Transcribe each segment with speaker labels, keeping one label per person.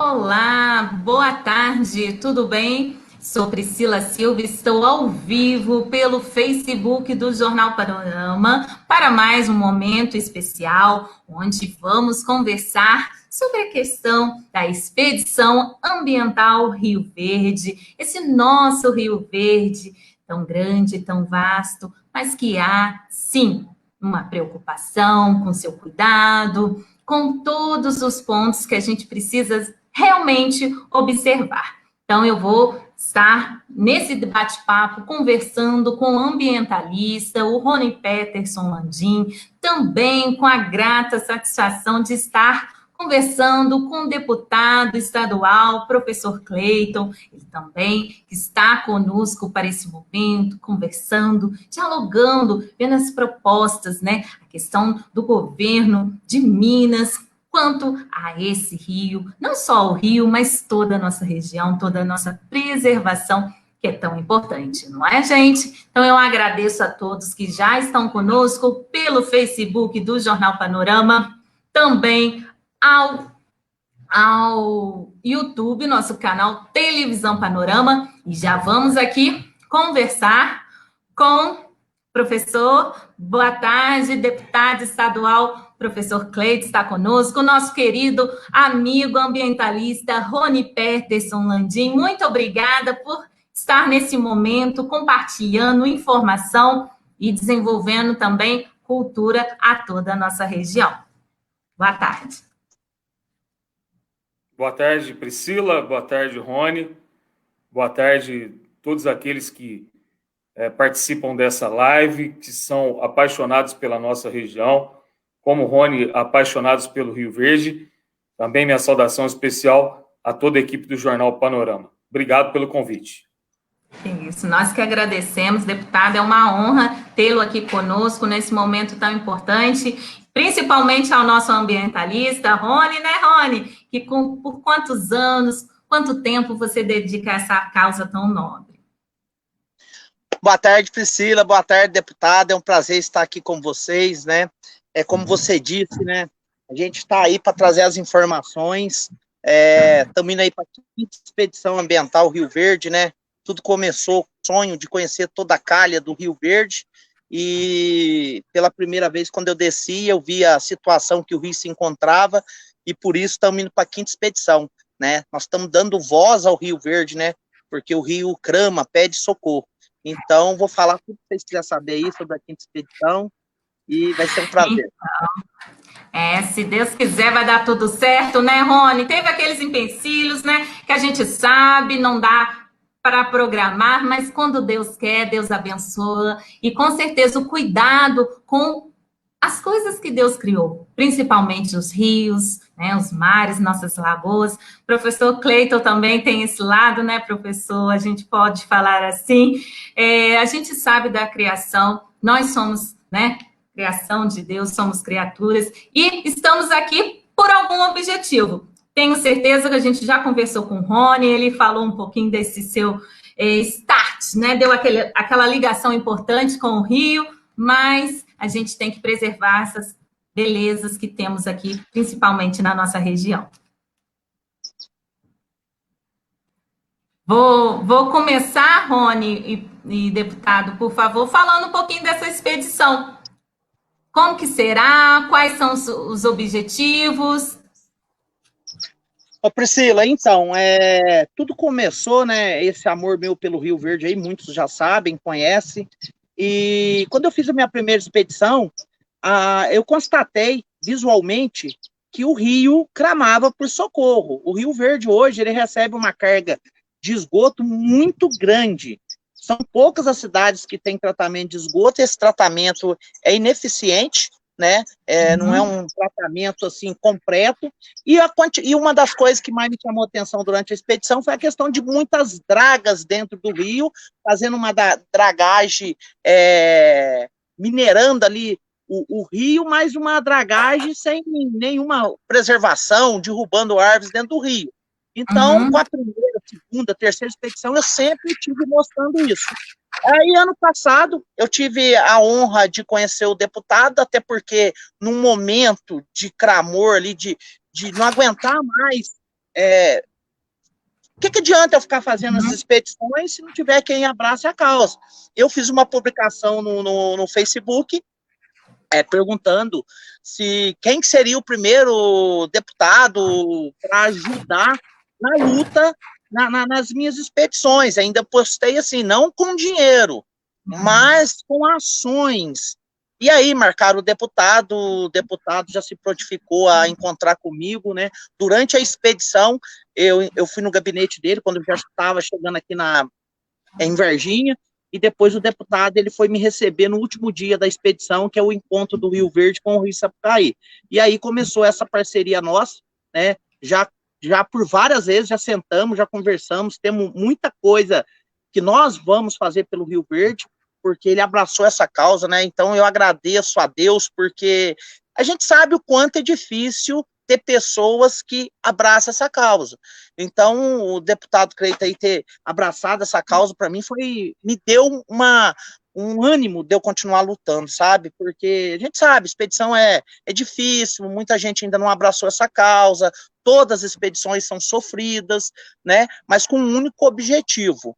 Speaker 1: Olá, boa tarde, tudo bem? Sou Priscila Silva, estou ao vivo pelo Facebook do Jornal Panorama para mais um momento especial onde vamos conversar sobre a questão da expedição ambiental Rio Verde, esse nosso Rio Verde tão grande, tão vasto, mas que há, sim, uma preocupação com seu cuidado, com todos os pontos que a gente precisa realmente observar. Então, eu vou estar nesse bate-papo conversando com o ambientalista, o Rony Peterson Landim, também com a grata satisfação de estar conversando com o deputado estadual, professor Cleiton, ele também está conosco para esse momento, conversando, dialogando, vendo as propostas, né? A questão do governo de Minas, quanto a esse rio, não só o rio, mas toda a nossa região, toda a nossa preservação, que é tão importante, não é, gente? Então, eu agradeço a todos que já estão conosco pelo Facebook do Jornal Panorama, também ao YouTube, nosso canal Televisão Panorama, e já vamos aqui conversar com o professor, boa tarde, deputado estadual, professor Cleiton está conosco, nosso querido amigo ambientalista Rony Peterson Landim, muito obrigada por estar nesse momento compartilhando informação e desenvolvendo também cultura a toda a nossa região. Boa tarde.
Speaker 2: Boa tarde, Priscila. Boa tarde, Rony. Boa tarde a todos aqueles que participam dessa live, que são apaixonados pela nossa região, como Rony, apaixonados pelo Rio Verde. Também minha saudação especial a toda a equipe do Jornal Panorama. Obrigado pelo convite.
Speaker 1: Isso, nós que agradecemos, deputado, é uma honra tê-lo aqui conosco nesse momento tão importante, principalmente ao nosso ambientalista, Rony, né, Rony? Que por quantos anos, quanto tempo você dedica a essa causa tão nobre?
Speaker 3: Boa tarde, Priscila, boa tarde, deputada, é um prazer estar aqui com vocês, né? Como você disse, né, a gente está aí para trazer as informações, estamos indo aí para a quinta expedição ambiental Rio Verde, né? Tudo começou com o sonho de conhecer toda a calha do Rio Verde, e pela primeira vez, quando eu desci, eu vi a situação que o rio se encontrava, e por isso estamos indo para a quinta expedição, né? Nós estamos dando voz ao Rio Verde, né? Porque o rio clama, pede socorro. Então, vou falar tudo que vocês quiserem saber aí sobre a quinta expedição, e vai ser um prazer.
Speaker 1: Então, se Deus quiser, vai dar tudo certo, né, Rony? Teve aqueles empecilhos, né, que a gente sabe, não dá para programar, mas quando Deus quer, Deus abençoa, e com certeza o cuidado com as coisas que Deus criou, principalmente os rios, né, os mares, nossas lagoas. Professor Cleiton também tem esse lado, né, professor? A gente pode falar assim. A gente sabe da criação, nós somos, né, criação de Deus, somos criaturas, e estamos aqui por algum objetivo. Tenho certeza que a gente já conversou com o Rony, ele falou um pouquinho desse seu start, né? Deu aquela ligação importante com o Rio, mas a gente tem que preservar essas belezas que temos aqui, principalmente na nossa região. Vou começar, Rony e deputado, por favor, falando um pouquinho dessa expedição. Como que será? Quais são os objetivos?
Speaker 3: Ô Priscila, então, tudo começou, né, esse amor meu pelo Rio Verde aí, muitos já sabem, conhecem, e quando eu fiz a minha primeira expedição, eu constatei visualmente que o rio clamava por socorro. O Rio Verde hoje, ele recebe uma carga de esgoto muito grande. São poucas as cidades que têm tratamento de esgoto, esse tratamento é ineficiente, né? Não é um tratamento assim completo, e uma das coisas que mais me chamou a atenção durante a expedição foi a questão de muitas dragas dentro do rio, fazendo uma dragagem, minerando ali o rio, mas uma dragagem sem nenhuma preservação, derrubando árvores dentro do rio. Então, com a primeira, segunda, terceira expedição, eu sempre estive mostrando isso. Aí, ano passado, eu tive a honra de conhecer o deputado, até porque, num momento de clamor ali, de não aguentar mais O que adianta eu ficar fazendo as expedições se não tiver quem abrace a causa? Eu fiz uma publicação no Facebook perguntando quem seria o primeiro deputado para ajudar na luta nas minhas expedições. Ainda postei assim, não com dinheiro, mas com ações. E aí marcaram o deputado já se prontificou a encontrar comigo, né? Durante a expedição, eu fui no gabinete dele, quando eu já estava chegando aqui em Varginha, e depois o deputado ele foi me receber no último dia da expedição, que é o encontro do Rio Verde com o Rio Sapucaí. E aí começou essa parceria nossa, né? Já por várias vezes, já sentamos, já conversamos, temos muita coisa que nós vamos fazer pelo Rio Verde, porque ele abraçou essa causa, né? Então eu agradeço a Deus, porque a gente sabe o quanto é difícil ter pessoas que abraçam essa causa. Então, o deputado Cleiton aí ter abraçado essa causa, para mim, me deu um ânimo de eu continuar lutando, sabe? Porque a gente sabe, expedição é difícil, muita gente ainda não abraçou essa causa, todas as expedições são sofridas, né? Mas com um único objetivo: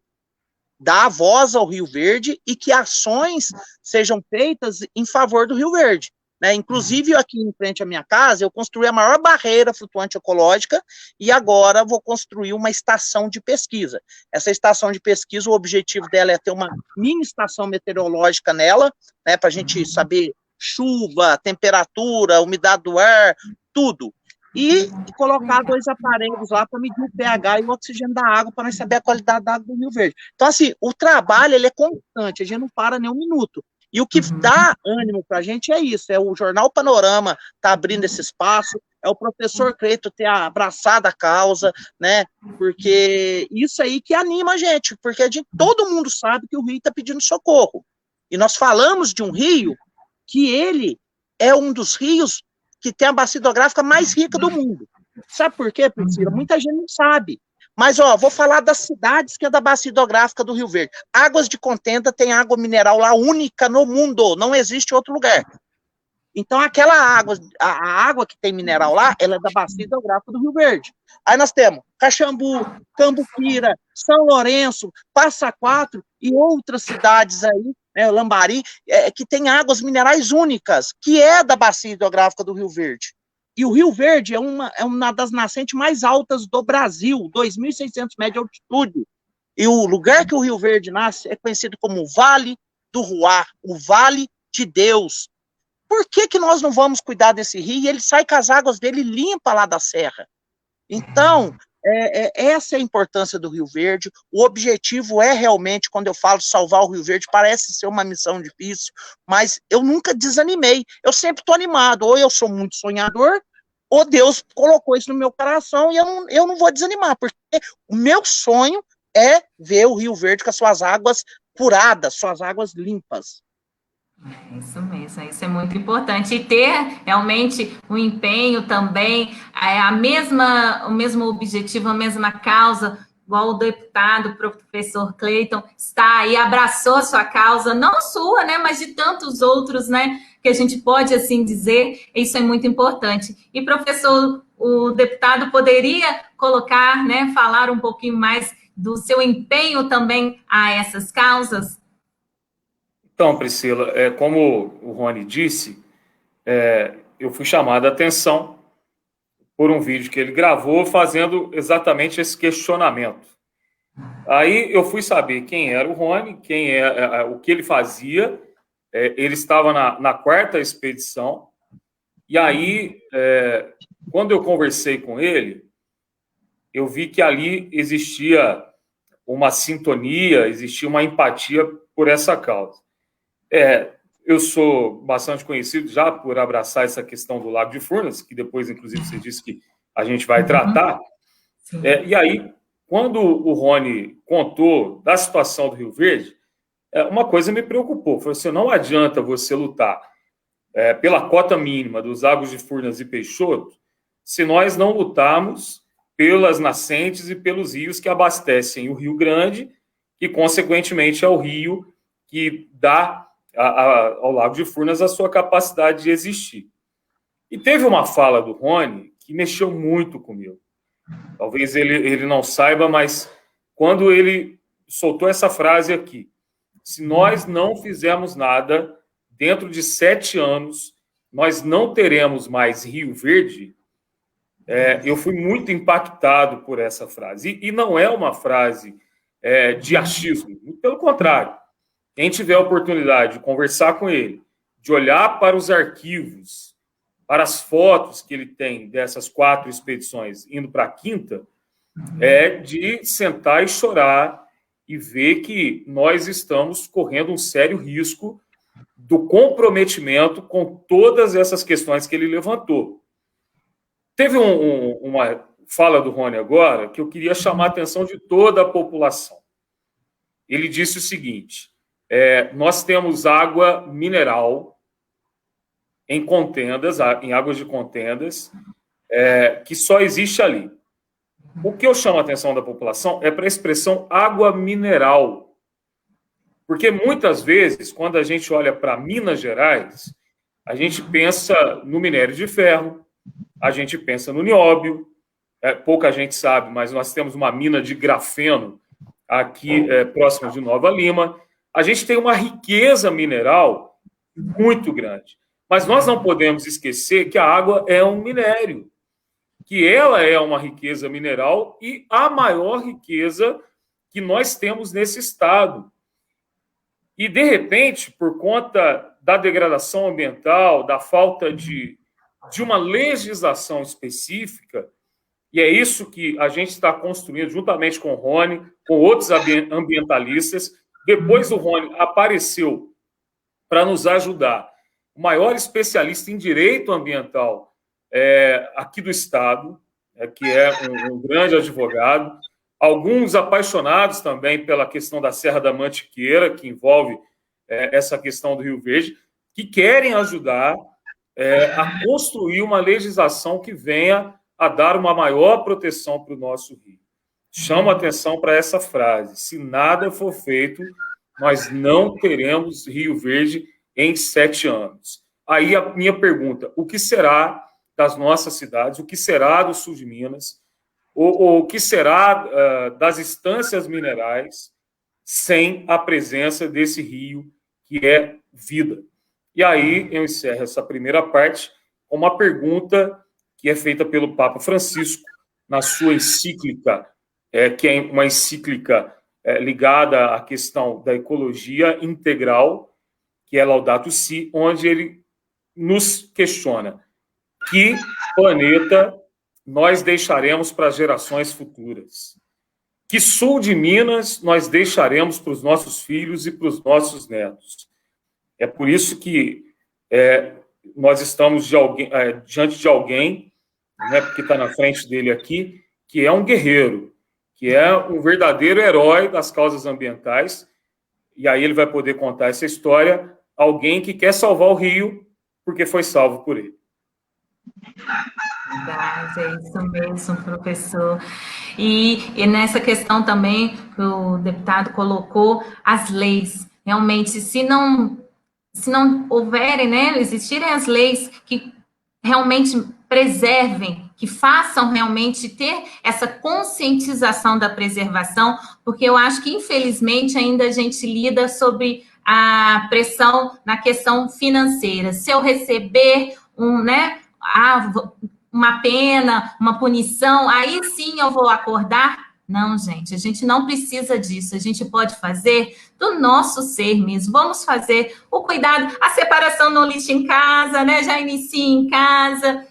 Speaker 3: dar voz ao Rio Verde e que ações sejam feitas em favor do Rio Verde. Né? Inclusive, aqui em frente à minha casa, eu construí a maior barreira flutuante ecológica e agora vou construir uma estação de pesquisa. Essa estação de pesquisa, o objetivo dela é ter uma mini estação meteorológica nela, né, para a gente saber chuva, temperatura, umidade do ar, tudo. E colocar 2 aparelhos lá para medir o pH e o oxigênio da água, para nós saber a qualidade da água do Rio Verde. Então, assim, o trabalho ele é constante, a gente não para nem um minuto. E o que dá ânimo para a gente é isso, é o Jornal Panorama tá abrindo esse espaço, é o professor Cleiton ter abraçado a causa, né, porque isso aí que anima a gente, porque todo mundo sabe que o rio está pedindo socorro. E nós falamos de um rio que ele é um dos rios que tem a bacia hidrográfica mais rica do mundo. Sabe por quê, Priscila? Muita gente não sabe. Mas, vou falar das cidades que é da bacia hidrográfica do Rio Verde. Águas de Contenda tem água mineral lá única no mundo, não existe outro lugar. Então, aquela água, a água que tem mineral lá, ela é da bacia hidrográfica do Rio Verde. Aí nós temos Caxambu, Cambuquira, São Lourenço, Passa Quatro e outras cidades aí, né, Lambari, que tem águas minerais únicas, que é da bacia hidrográfica do Rio Verde. E o Rio Verde é uma das nascentes mais altas do Brasil, 2.600 metros de altitude. E o lugar que o Rio Verde nasce é conhecido como o Vale do Ruá, o Vale de Deus. Por que nós não vamos cuidar desse rio? E ele sai com as águas dele limpa lá da serra. Então, essa é a importância do Rio Verde. O objetivo é realmente, quando eu falo salvar o Rio Verde, parece ser uma missão difícil, mas eu nunca desanimei. Eu sempre estou animado. Ou eu sou muito sonhador, ou Deus colocou isso no meu coração e eu não vou desanimar, porque o meu sonho é ver o Rio Verde com as suas águas curadas, suas águas limpas.
Speaker 1: Isso mesmo, isso é muito importante. E ter realmente um empenho também, o mesmo objetivo, a mesma causa, igual o deputado, o professor Cleiton, está aí, abraçou a sua causa, não sua, né, mas de tantos outros, né, que a gente pode assim dizer, isso é muito importante. E, professor, o deputado poderia colocar, né, falar um pouquinho mais do seu empenho também a essas causas?
Speaker 2: Então, Priscila, como o Rony disse, eu fui chamado a atenção por um vídeo que ele gravou fazendo exatamente esse questionamento. Aí eu fui saber quem era o Rony, o que ele fazia. Ele estava na 4ª expedição, e aí, quando eu conversei com ele, eu vi que ali existia uma sintonia, existia uma empatia por essa causa. Eu sou bastante conhecido já por abraçar essa questão do Lago de Furnas, que depois, inclusive, você disse que a gente vai tratar. E aí, quando o Rony contou da situação do Rio Verde, uma coisa me preocupou. Foi assim, não adianta você lutar pela cota mínima dos Lagos de Furnas e Peixoto se nós não lutarmos pelas nascentes e pelos rios que abastecem o Rio Grande, que, consequentemente, é o rio que dá ao Lago de Furnas a sua capacidade de existir. E teve uma fala do Rony que mexeu muito comigo. Talvez ele não saiba, mas quando ele soltou essa frase aqui, se nós não fizermos nada, dentro de 7 anos, nós não teremos mais Rio Verde, eu fui muito impactado por essa frase. E não é uma frase de achismo, pelo contrário. Quem tiver a oportunidade de conversar com ele, de olhar para os arquivos, para as fotos que ele tem dessas 4 expedições indo para a 5ª, de sentar e chorar e ver que nós estamos correndo um sério risco do comprometimento com todas essas questões que ele levantou. Teve uma fala do Rony agora que eu queria chamar a atenção de toda a população. Ele disse o seguinte: nós temos água mineral em contendas, em águas de contendas, que só existe ali. O que eu chamo a atenção da população é para a expressão água mineral. Porque muitas vezes, quando a gente olha para Minas Gerais, a gente pensa no minério de ferro, a gente pensa no nióbio, pouca gente sabe, mas nós temos uma mina de grafeno aqui próximo de Nova Lima. A gente tem uma riqueza mineral muito grande. Mas nós não podemos esquecer que a água é um minério, que ela é uma riqueza mineral e a maior riqueza que nós temos nesse estado. E, de repente, por conta da degradação ambiental, da falta de uma legislação específica, e é isso que a gente está construindo juntamente com o Rony, com outros ambientalistas. Depois o Rony apareceu para nos ajudar, o maior especialista em direito ambiental aqui do Estado, que é um grande advogado, alguns apaixonados também pela questão da Serra da Mantiqueira, que envolve essa questão do Rio Verde, que querem ajudar a construir uma legislação que venha a dar uma maior proteção para o nosso rio. Chamo a atenção para essa frase: se nada for feito, nós não teremos Rio Verde em 7 anos. Aí a minha pergunta: o que será das nossas cidades, o que será do sul de Minas, o que será das estâncias minerais sem a presença desse rio que é vida? E aí eu encerro essa primeira parte com uma pergunta que é feita pelo Papa Francisco na sua encíclica, que é uma encíclica ligada à questão da ecologia integral, que é Laudato Si, onde ele nos questiona: que planeta nós deixaremos para as gerações futuras? Que sul de Minas nós deixaremos para os nossos filhos e para os nossos netos? É por isso que nós estamos diante de alguém, né, porque está na frente dele aqui, que é um guerreiro, que é um verdadeiro herói das causas ambientais, e aí ele vai poder contar essa história, alguém que quer salvar o Rio porque foi salvo por ele.
Speaker 1: Verdade, é isso mesmo, professor. E nessa questão também que o deputado colocou, as leis. Realmente, se não houverem, né, existirem as leis que realmente preservem, que façam realmente ter essa conscientização da preservação, porque eu acho que, infelizmente, ainda a gente lida sobre a pressão na questão financeira. Se eu receber uma pena, uma punição, aí sim eu vou acordar. Não, gente, a gente não precisa disso. A gente pode fazer do nosso ser mesmo. Vamos fazer o cuidado, a separação no lixo em casa, né? Já inicia em casa.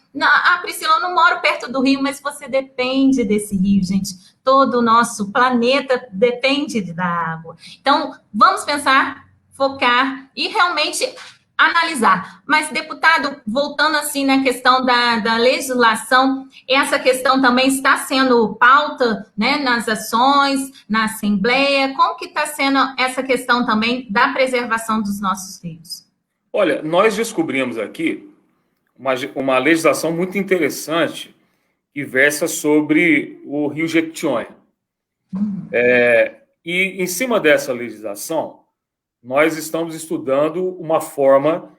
Speaker 1: Priscila, eu não moro perto do rio, mas você depende desse rio, gente. Todo o nosso planeta depende da água. Então, vamos pensar, focar e realmente analisar. Mas, deputado, voltando assim na questão da legislação, essa questão também está sendo pauta, né, nas ações, na Assembleia. Como que está sendo essa questão também da preservação dos nossos rios?
Speaker 2: Olha, nós descobrimos aqui uma legislação muito interessante que versa sobre o Rio Jequitinhonha. E em cima dessa legislação, nós estamos estudando uma forma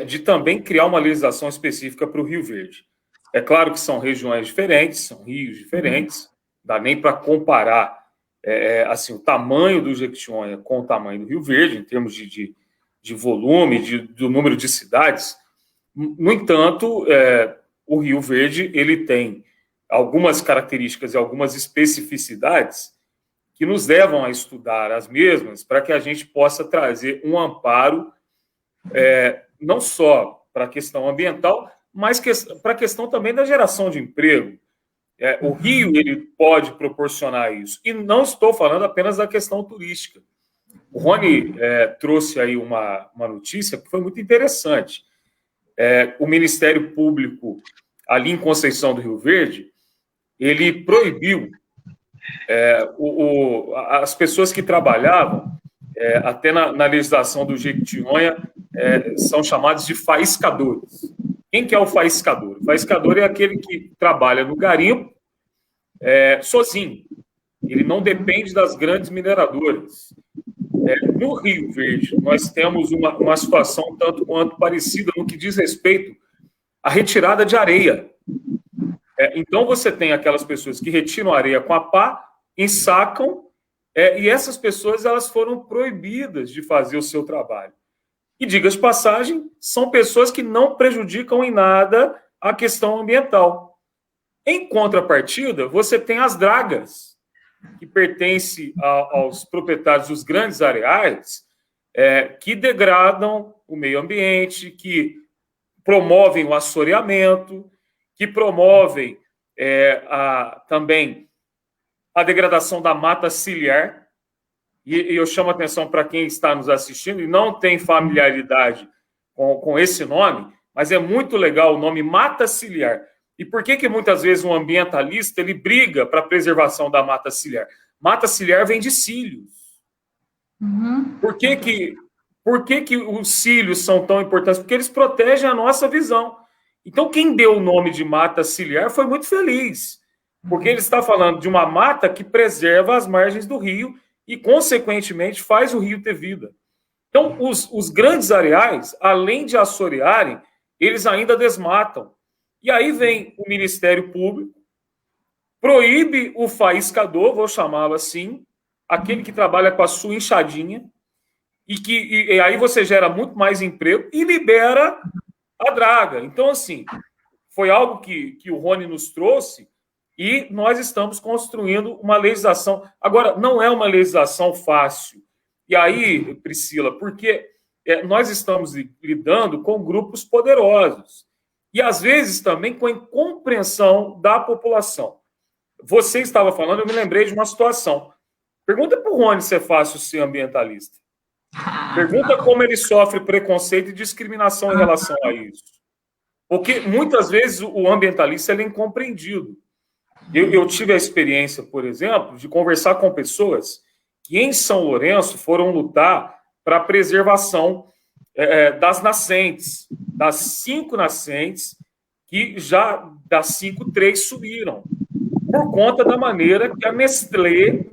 Speaker 2: de também criar uma legislação específica para o Rio Verde. É claro que são regiões diferentes, são rios diferentes, não dá nem para comparar assim, o tamanho do Jequitinhonha com o tamanho do Rio Verde, em termos de volume, do número de cidades. No entanto, o Rio Verde ele tem algumas características e algumas especificidades que nos levam a estudar as mesmas para que a gente possa trazer um amparo não só para a questão ambiental, mas para a questão também da geração de emprego. O Rio ele pode proporcionar isso. E não estou falando apenas da questão turística. O Rony trouxe aí uma notícia que foi muito interessante. O Ministério Público, ali em Conceição do Rio Verde, ele proibiu as pessoas que trabalhavam, até na legislação do Jequitinhonha, são chamados de faiscadores. Quem que é o faiscador? O faiscador é aquele que trabalha no garimpo sozinho. Ele não depende das grandes mineradoras. No Rio Verde, nós temos uma situação tanto quanto parecida no que diz respeito à retirada de areia. Então, você tem aquelas pessoas que retiram a areia com a pá, ensacam, e essas pessoas elas foram proibidas de fazer o seu trabalho. E, diga-se de passagem, são pessoas que não prejudicam em nada a questão ambiental. Em contrapartida, você tem as dragas, que pertencem aos proprietários dos grandes areais, que degradam o meio ambiente, que promovem o assoreamento, que promovem também a degradação da mata ciliar. E eu chamo a atenção para quem está nos assistindo e não tem familiaridade com esse nome, mas é muito legal o nome mata ciliar. E por que muitas vezes um ambientalista ele briga para a preservação da mata ciliar? Mata ciliar vem de cílios.
Speaker 1: Uhum.
Speaker 2: Por que os cílios são tão importantes? Porque eles protegem a nossa visão. Então, quem deu o nome de mata ciliar foi muito feliz, porque ele está falando de uma mata que preserva as margens do rio e, consequentemente, faz o rio ter vida. Então, os grandes areais, além de assorearem, eles ainda desmatam. E aí vem o Ministério Público, proíbe o faiscador, vou chamá-lo assim, aquele que trabalha com a sua enxadinha, e aí você gera muito mais emprego e libera a draga. Então, assim, foi algo que o Rony nos trouxe e nós estamos construindo uma legislação. Agora, não é uma legislação fácil. E aí, Priscila, porque nós estamos lidando com grupos poderosos e, às vezes, também com a incompreensão da população. Você estava falando, eu me lembrei de uma situação. Pergunta para o Rony se é fácil ser ambientalista. Pergunta como ele sofre preconceito e discriminação em relação a isso. Porque, muitas vezes, o ambientalista ele é incompreendido. Eu tive a experiência, por exemplo, de conversar com pessoas que em São Lourenço foram lutar para a preservação das nascentes, das 5 nascentes, que já das 5, 3 subiram, por conta da maneira que a Nestlé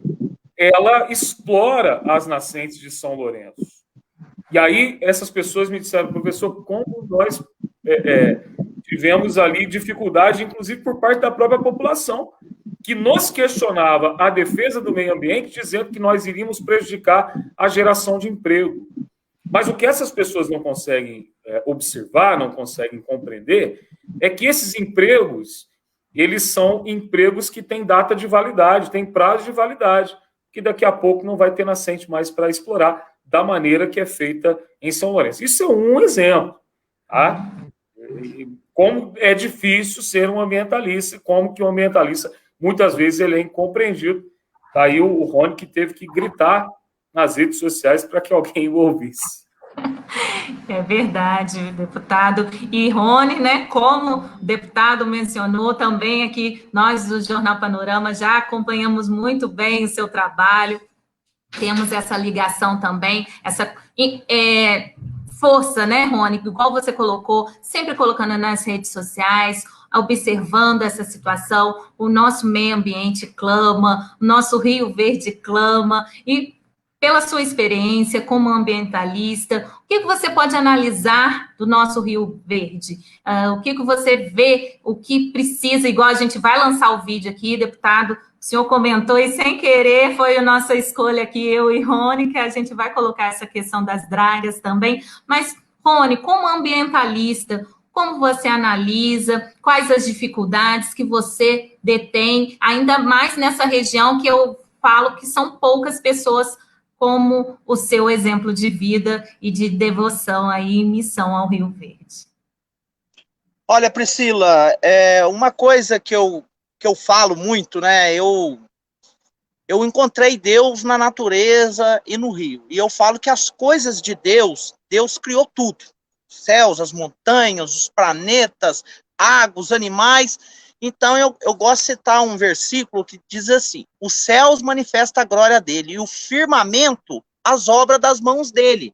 Speaker 2: ela explora as nascentes de São Lourenço. E aí essas pessoas me disseram, professor, como nós tivemos ali dificuldade, inclusive por parte da própria população, que nos questionava a defesa do meio ambiente, dizendo que nós iríamos prejudicar a geração de emprego. Mas o que essas pessoas não conseguem observar, não conseguem compreender, é que esses empregos, eles são empregos que têm data de validade, têm prazo de validade, que daqui a pouco não vai ter nascente mais para explorar da maneira que é feita em São Lourenço. Isso é um exemplo, tá? Como é difícil ser um ambientalista, como que um ambientalista, muitas vezes, ele é incompreendido. Tá aí o Rony que teve que gritar nas redes sociais para que alguém o ouvisse.
Speaker 1: É verdade, deputado. E Rony, né, como o deputado mencionou também aqui, nós do Jornal Panorama já acompanhamos muito bem o seu trabalho, temos essa ligação também, essa força, né, Rony, igual você colocou, sempre colocando nas redes sociais, observando essa situação, o nosso meio ambiente clama, o nosso Rio Verde clama, e pela sua experiência como ambientalista, o que você pode analisar do nosso Rio Verde? O que você vê, o que precisa, igual a gente vai lançar o vídeo aqui, deputado, o senhor comentou e sem querer foi a nossa escolha aqui, eu e Rony, que a gente vai colocar essa questão das dragas também, mas Rony, como ambientalista, como você analisa, quais as dificuldades que você detém, ainda mais nessa região que eu falo que são poucas pessoas como o seu exemplo de vida e de devoção aí, e missão ao Rio Verde.
Speaker 3: Olha, Priscila, uma coisa que eu falo muito, né? Eu encontrei Deus na natureza e no rio. E eu falo que as coisas de Deus criou tudo. Os céus, as montanhas, os planetas, águas, os animais. Então, eu gosto de citar um versículo que diz assim: os céus manifestam a glória dele, e o firmamento, as obras das mãos dele.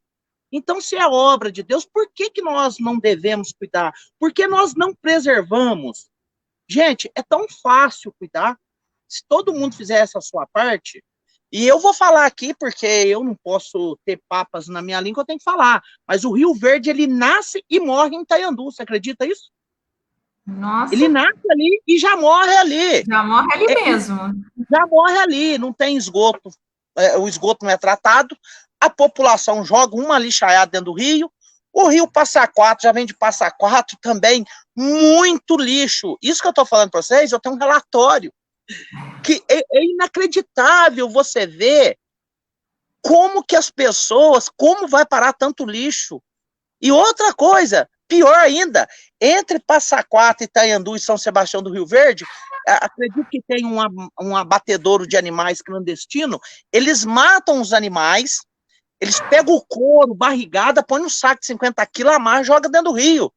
Speaker 3: Então, se é obra de Deus, por que nós não devemos cuidar? Por que nós não preservamos? Gente, é tão fácil cuidar. Se todo mundo fizesse a sua parte, e eu vou falar aqui, porque eu não posso ter papas na minha língua, eu tenho que falar, mas o Rio Verde, ele nasce e morre em Itaiandu, você acredita isso?
Speaker 1: Nossa.
Speaker 3: Ele nasce ali e já morre ali.
Speaker 1: Já morre ali mesmo.
Speaker 3: Já morre ali, não tem esgoto, o esgoto não é tratado, a população joga uma lixaiada dentro do rio, o rio Passa Quatro já vem de Passa Quatro também, muito lixo. Isso que eu estou falando para vocês, eu tenho um relatório, que é inacreditável você ver como que as pessoas, como vai parar tanto lixo. E outra coisa, pior ainda, entre Passa Quatro, Itaiandu e São Sebastião do Rio Verde, acredito que tem um abatedouro de animais clandestino, eles matam os animais, eles pegam o couro, barrigada, põem um saco de 50 quilos, amarra e joga dentro do rio.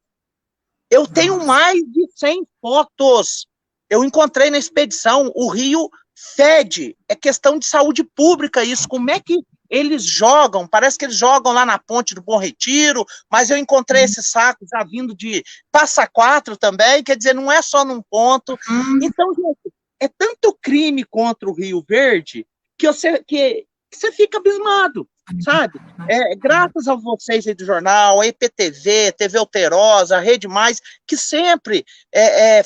Speaker 3: Eu tenho mais de 100 fotos. Eu encontrei na expedição, o rio fede, é questão de saúde pública isso, como é que eles jogam, parece que eles jogam lá na ponte do Bom Retiro, mas eu encontrei esses sacos já vindo de Passa Quatro também, quer dizer, não é só num ponto. Então, gente, é tanto crime contra o Rio Verde que você fica abismado, sabe? Graças a vocês aí do jornal, a IPTV, TV Alterosa, a Rede Mais, que sempre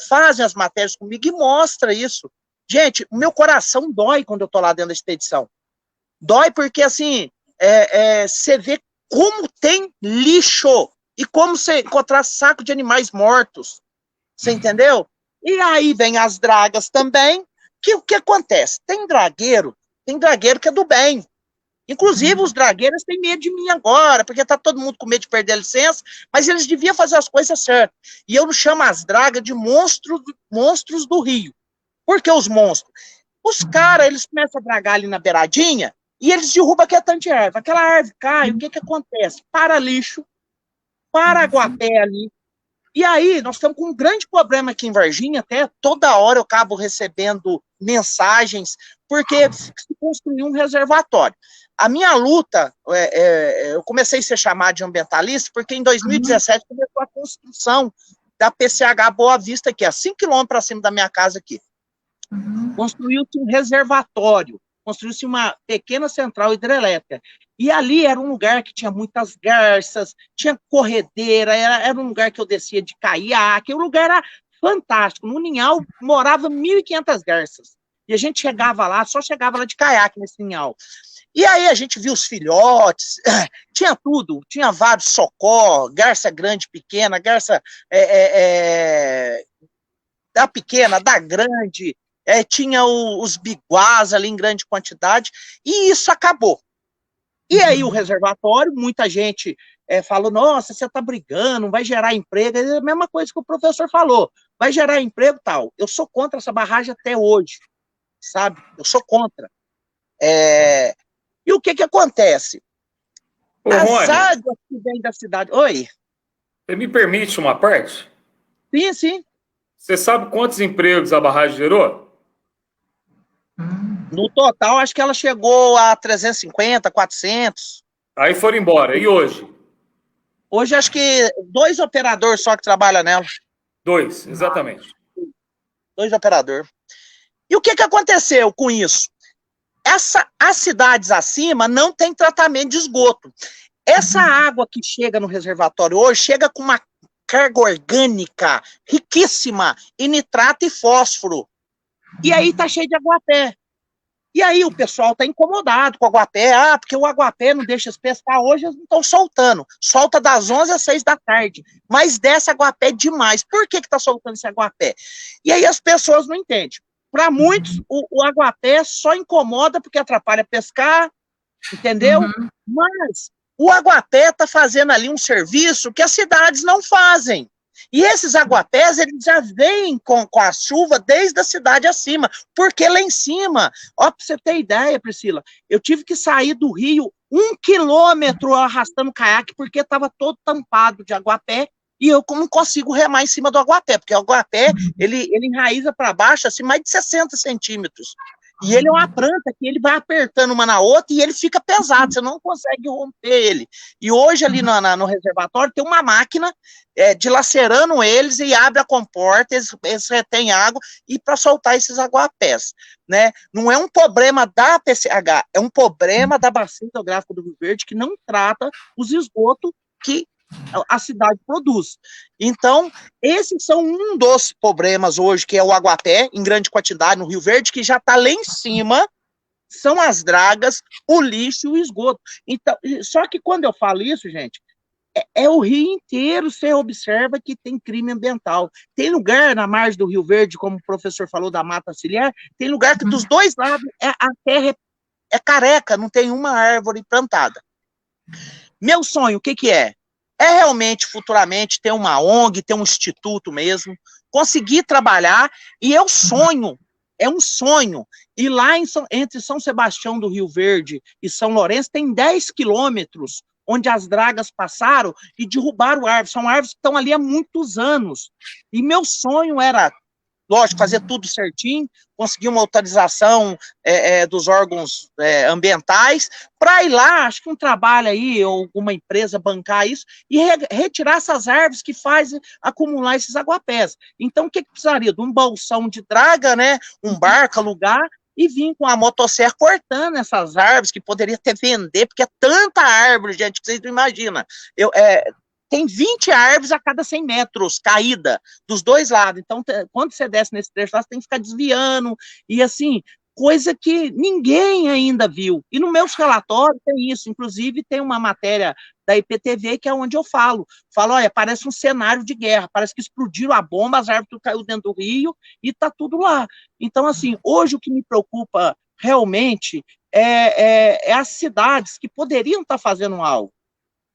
Speaker 3: fazem as matérias comigo e mostra isso. Gente, o meu coração dói quando eu tô lá dentro da expedição. Dói porque, assim, você vê como tem lixo e como você encontrar saco de animais mortos. Você entendeu? E aí vem as dragas também, que o que acontece? Tem dragueiro que é do bem. Inclusive, os dragueiros têm medo de mim agora, porque tá todo mundo com medo de perder a licença, mas eles deviam fazer as coisas certas. E eu não chamo as dragas de monstros do rio. Por que os monstros? Os caras, eles começam a dragar ali na beiradinha, e eles derrubam aquela tanta árvore. Aquela árvore cai, o que acontece? Para lixo, para aguapé ali. E aí, nós estamos com um grande problema aqui em Varginha, até toda hora eu acabo recebendo mensagens, porque se construiu um reservatório. A minha luta, eu comecei a ser chamado de ambientalista, porque em 2017 começou a construção da PCH Boa Vista, que é 5 quilômetros para cima da minha casa aqui. Construiu-se um reservatório, construiu-se uma pequena central hidrelétrica. E ali era um lugar que tinha muitas garças, tinha corredeira, era um lugar que eu descia de caiaque, o lugar era fantástico. No Ninhal morava 1.500 garças. E a gente chegava lá, só chegava lá de caiaque nesse Ninhal. E aí a gente viu os filhotes, tinha tudo, tinha vários socó, garça grande, pequena, garça da pequena, da grande, tinha os biguás ali em grande quantidade, e isso acabou. E aí o reservatório, muita gente falou, nossa, você está brigando, não vai gerar emprego, é a mesma coisa que o professor falou, vai gerar emprego e tal. Eu sou contra essa barragem até hoje, sabe? Eu sou contra. E o que acontece? As águas que vêm da cidade... Oi?
Speaker 2: Você me permite uma parte?
Speaker 3: Sim, sim.
Speaker 2: Você sabe quantos empregos a barragem gerou?
Speaker 3: No total, acho que ela chegou a 350, 400.
Speaker 2: Aí foram embora. E hoje?
Speaker 3: Hoje, acho que 2 operadores só que trabalham nela.
Speaker 2: 2, exatamente.
Speaker 3: 2 operadores. E o que aconteceu com isso? as cidades acima não tem tratamento de esgoto. Essa água que chega no reservatório hoje, chega com uma carga orgânica riquíssima em nitrato e fósforo. E aí tá cheio de aguapé. E aí o pessoal tá incomodado com o aguapé, porque o aguapé não deixa eles pescar, hoje eles não estão soltando. Solta das 11 às 6 da tarde, mas desce aguapé demais. Por que tá soltando esse aguapé? E aí as pessoas não entendem. Para muitos, o aguapé só incomoda porque atrapalha pescar, entendeu? Mas o aguapé tá fazendo ali um serviço que as cidades não fazem. E esses aguapés, eles já vêm com a chuva desde a cidade acima, porque lá em cima, ó, pra você ter ideia, Priscila, eu tive que sair do rio 1 quilômetro arrastando caiaque, porque estava todo tampado de aguapé, e eu não consigo remar em cima do aguapé, porque o aguapé, ele enraiza para baixo, assim, mais de 60 centímetros. E ele é uma planta que ele vai apertando uma na outra e ele fica pesado, você não consegue romper ele. E hoje ali no reservatório tem uma máquina dilacerando eles e abre a comporta, eles retêm água e para soltar esses aguapés, né? Não é um problema da PCH, é um problema da Bacia Hidrográfica do Rio Verde que não trata os esgotos que a cidade produz. Então, esses são um dos problemas hoje, que é o aguapé, em grande quantidade no Rio Verde, que já está lá em cima, são as dragas, o lixo e o esgoto. Então, só que quando eu falo isso, gente, é o rio inteiro, você observa que tem crime ambiental. Tem lugar na margem do Rio Verde, como o professor falou, da Mata Ciliar, tem lugar que dos dois lados a terra é careca, não tem uma árvore plantada. Meu sonho, o que é? É realmente, futuramente, ter uma ONG, ter um instituto mesmo, conseguir trabalhar, e eu sonho, é um sonho, e lá entre São Sebastião do Rio Verde e São Lourenço tem 10 quilômetros, onde as dragas passaram e derrubaram árvores, são árvores que estão ali há muitos anos, e meu sonho era, lógico, fazer tudo certinho, conseguir uma autorização dos órgãos ambientais, para ir lá, acho que um trabalho aí, ou uma empresa bancar isso, e retirar essas árvores que fazem acumular esses aguapés. Então, o que precisaria? De um bolsão de draga, né, um barco alugar, e vir com a motosserra cortando essas árvores, que poderia até vender, porque é tanta árvore, gente, que vocês não imaginam. Tem 20 árvores a cada 100 metros, caída, dos dois lados. Então, quando você desce nesse trecho lá, você tem que ficar desviando, e assim, coisa que ninguém ainda viu. E no meus relatórios tem isso, inclusive tem uma matéria da IPTV, que é onde eu falo, olha, parece um cenário de guerra, parece que explodiram a bomba, as árvores caiu dentro do rio, e tá tudo lá. Então, assim, hoje o que me preocupa realmente é as cidades que poderiam estar fazendo algo.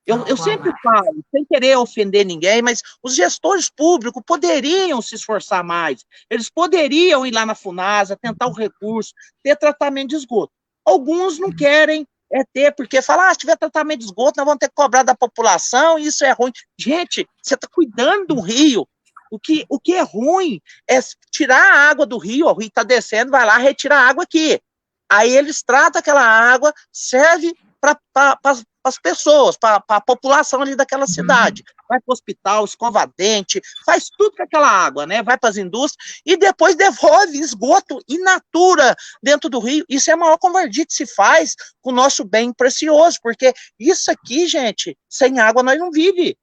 Speaker 3: Eu sempre falo, sem querer ofender ninguém, mas os gestores públicos poderiam se esforçar mais, eles poderiam ir lá na Funasa, tentar o recurso, ter tratamento de esgoto. Alguns não querem ter, porque falam, se tiver tratamento de esgoto, nós vamos ter que cobrar da população, e isso é ruim. Gente, você está cuidando do rio, o que é ruim é tirar a água do rio, o rio está descendo, vai lá, retira a água aqui. Aí eles tratam aquela água, serve para as pessoas, para a população ali daquela cidade. Vai para o hospital, escova dente, faz tudo com aquela água, né? Vai para as indústrias e depois devolve esgoto in natura dentro do rio. Isso é a maior covardia que se faz com o nosso bem precioso, porque isso aqui, gente, sem água nós não vive.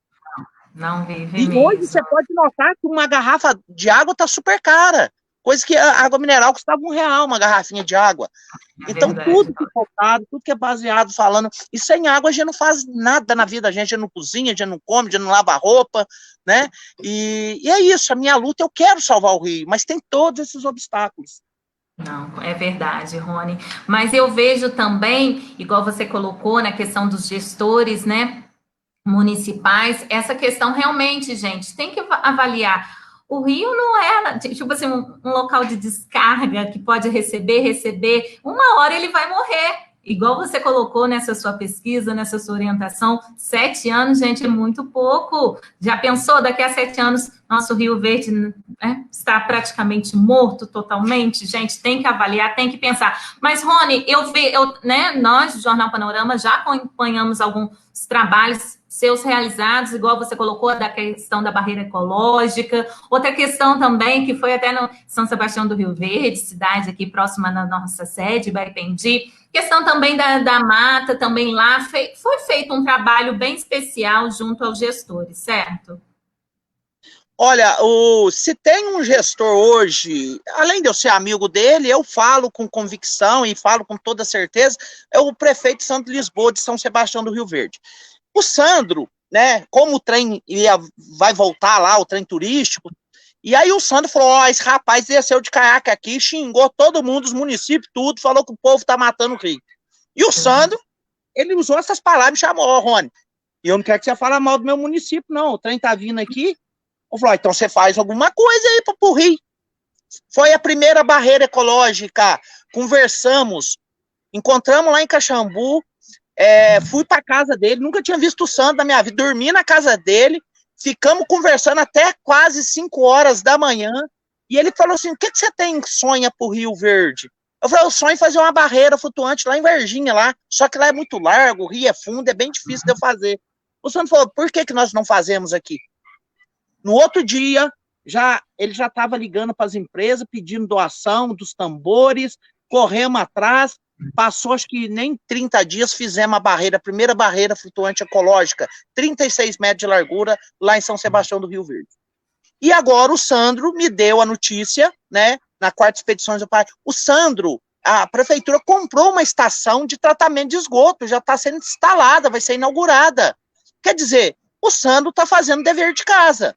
Speaker 1: Não vive
Speaker 3: e
Speaker 1: mesmo.
Speaker 3: Hoje você pode notar que uma garrafa de água está super cara. Coisa que a água mineral custava R$1, uma garrafinha de água. Então, tudo que é focado, tudo que é baseado, falando, e sem água a gente não faz nada na vida, a gente não cozinha, a gente não come, a gente não lava roupa, né? E é isso, a minha luta, eu quero salvar o Rio, mas tem todos esses obstáculos.
Speaker 1: Não, é verdade, Rony. Mas eu vejo também, igual você colocou na questão dos gestores, né, municipais, essa questão realmente, gente, tem que avaliar. O rio não é, tipo assim, um local de descarga que pode receber, uma hora ele vai morrer. Igual você colocou nessa sua pesquisa, nessa sua orientação, 7 anos, gente, é muito pouco. Já pensou, daqui a 7 anos, nosso Rio Verde, né, está praticamente morto totalmente? Gente, tem que avaliar, tem que pensar. Mas, Rony, nós, do Jornal Panorama, já acompanhamos alguns os trabalhos seus realizados, igual você colocou, da questão da barreira ecológica, outra questão também, que foi até no São Sebastião do Rio Verde, cidade aqui próxima da nossa sede, Baipendi, questão também da mata, também lá, foi feito um trabalho bem especial junto aos gestores, certo?
Speaker 3: Olha, se tem um gestor hoje, além de eu ser amigo dele, eu falo com convicção e falo com toda certeza, é o prefeito Sandro Lisboa, de São Sebastião do Rio Verde. O Sandro, né, como o trem vai voltar lá, o trem turístico, e aí o Sandro falou, ó, esse rapaz desceu de caiaque aqui, xingou todo mundo, os municípios, tudo, falou que o povo tá matando o rio. E o Sandro, ele usou essas palavras e chamou, ó, Rony, e eu não quero que você fale mal do meu município, não, o trem tá vindo aqui. Eu falei, então você faz alguma coisa aí pro rio. Foi a primeira barreira ecológica, conversamos, encontramos lá em Caxambu, fui para casa dele, nunca tinha visto o Sandro na minha vida, dormi na casa dele, ficamos conversando até quase 5 horas da manhã, e ele falou assim, o que você tem sonha pro Rio Verde? Eu falei, eu sonho em fazer uma barreira flutuante lá em Varginha, lá, só que lá é muito largo, o rio é fundo, é bem difícil de eu fazer. O Sandro falou, por que nós não fazemos aqui? No outro dia, ele já estava ligando para as empresas, pedindo doação dos tambores, corremos atrás, passou acho que nem 30 dias, fizemos a primeira barreira flutuante ecológica, 36 metros de largura, lá em São Sebastião do Rio Verde. E agora o Sandro me deu a notícia, né, na 4ª Expedições do Parque, o Sandro, a prefeitura comprou uma estação de tratamento de esgoto, já está sendo instalada, vai ser inaugurada. Quer dizer, o Sandro está fazendo dever de casa.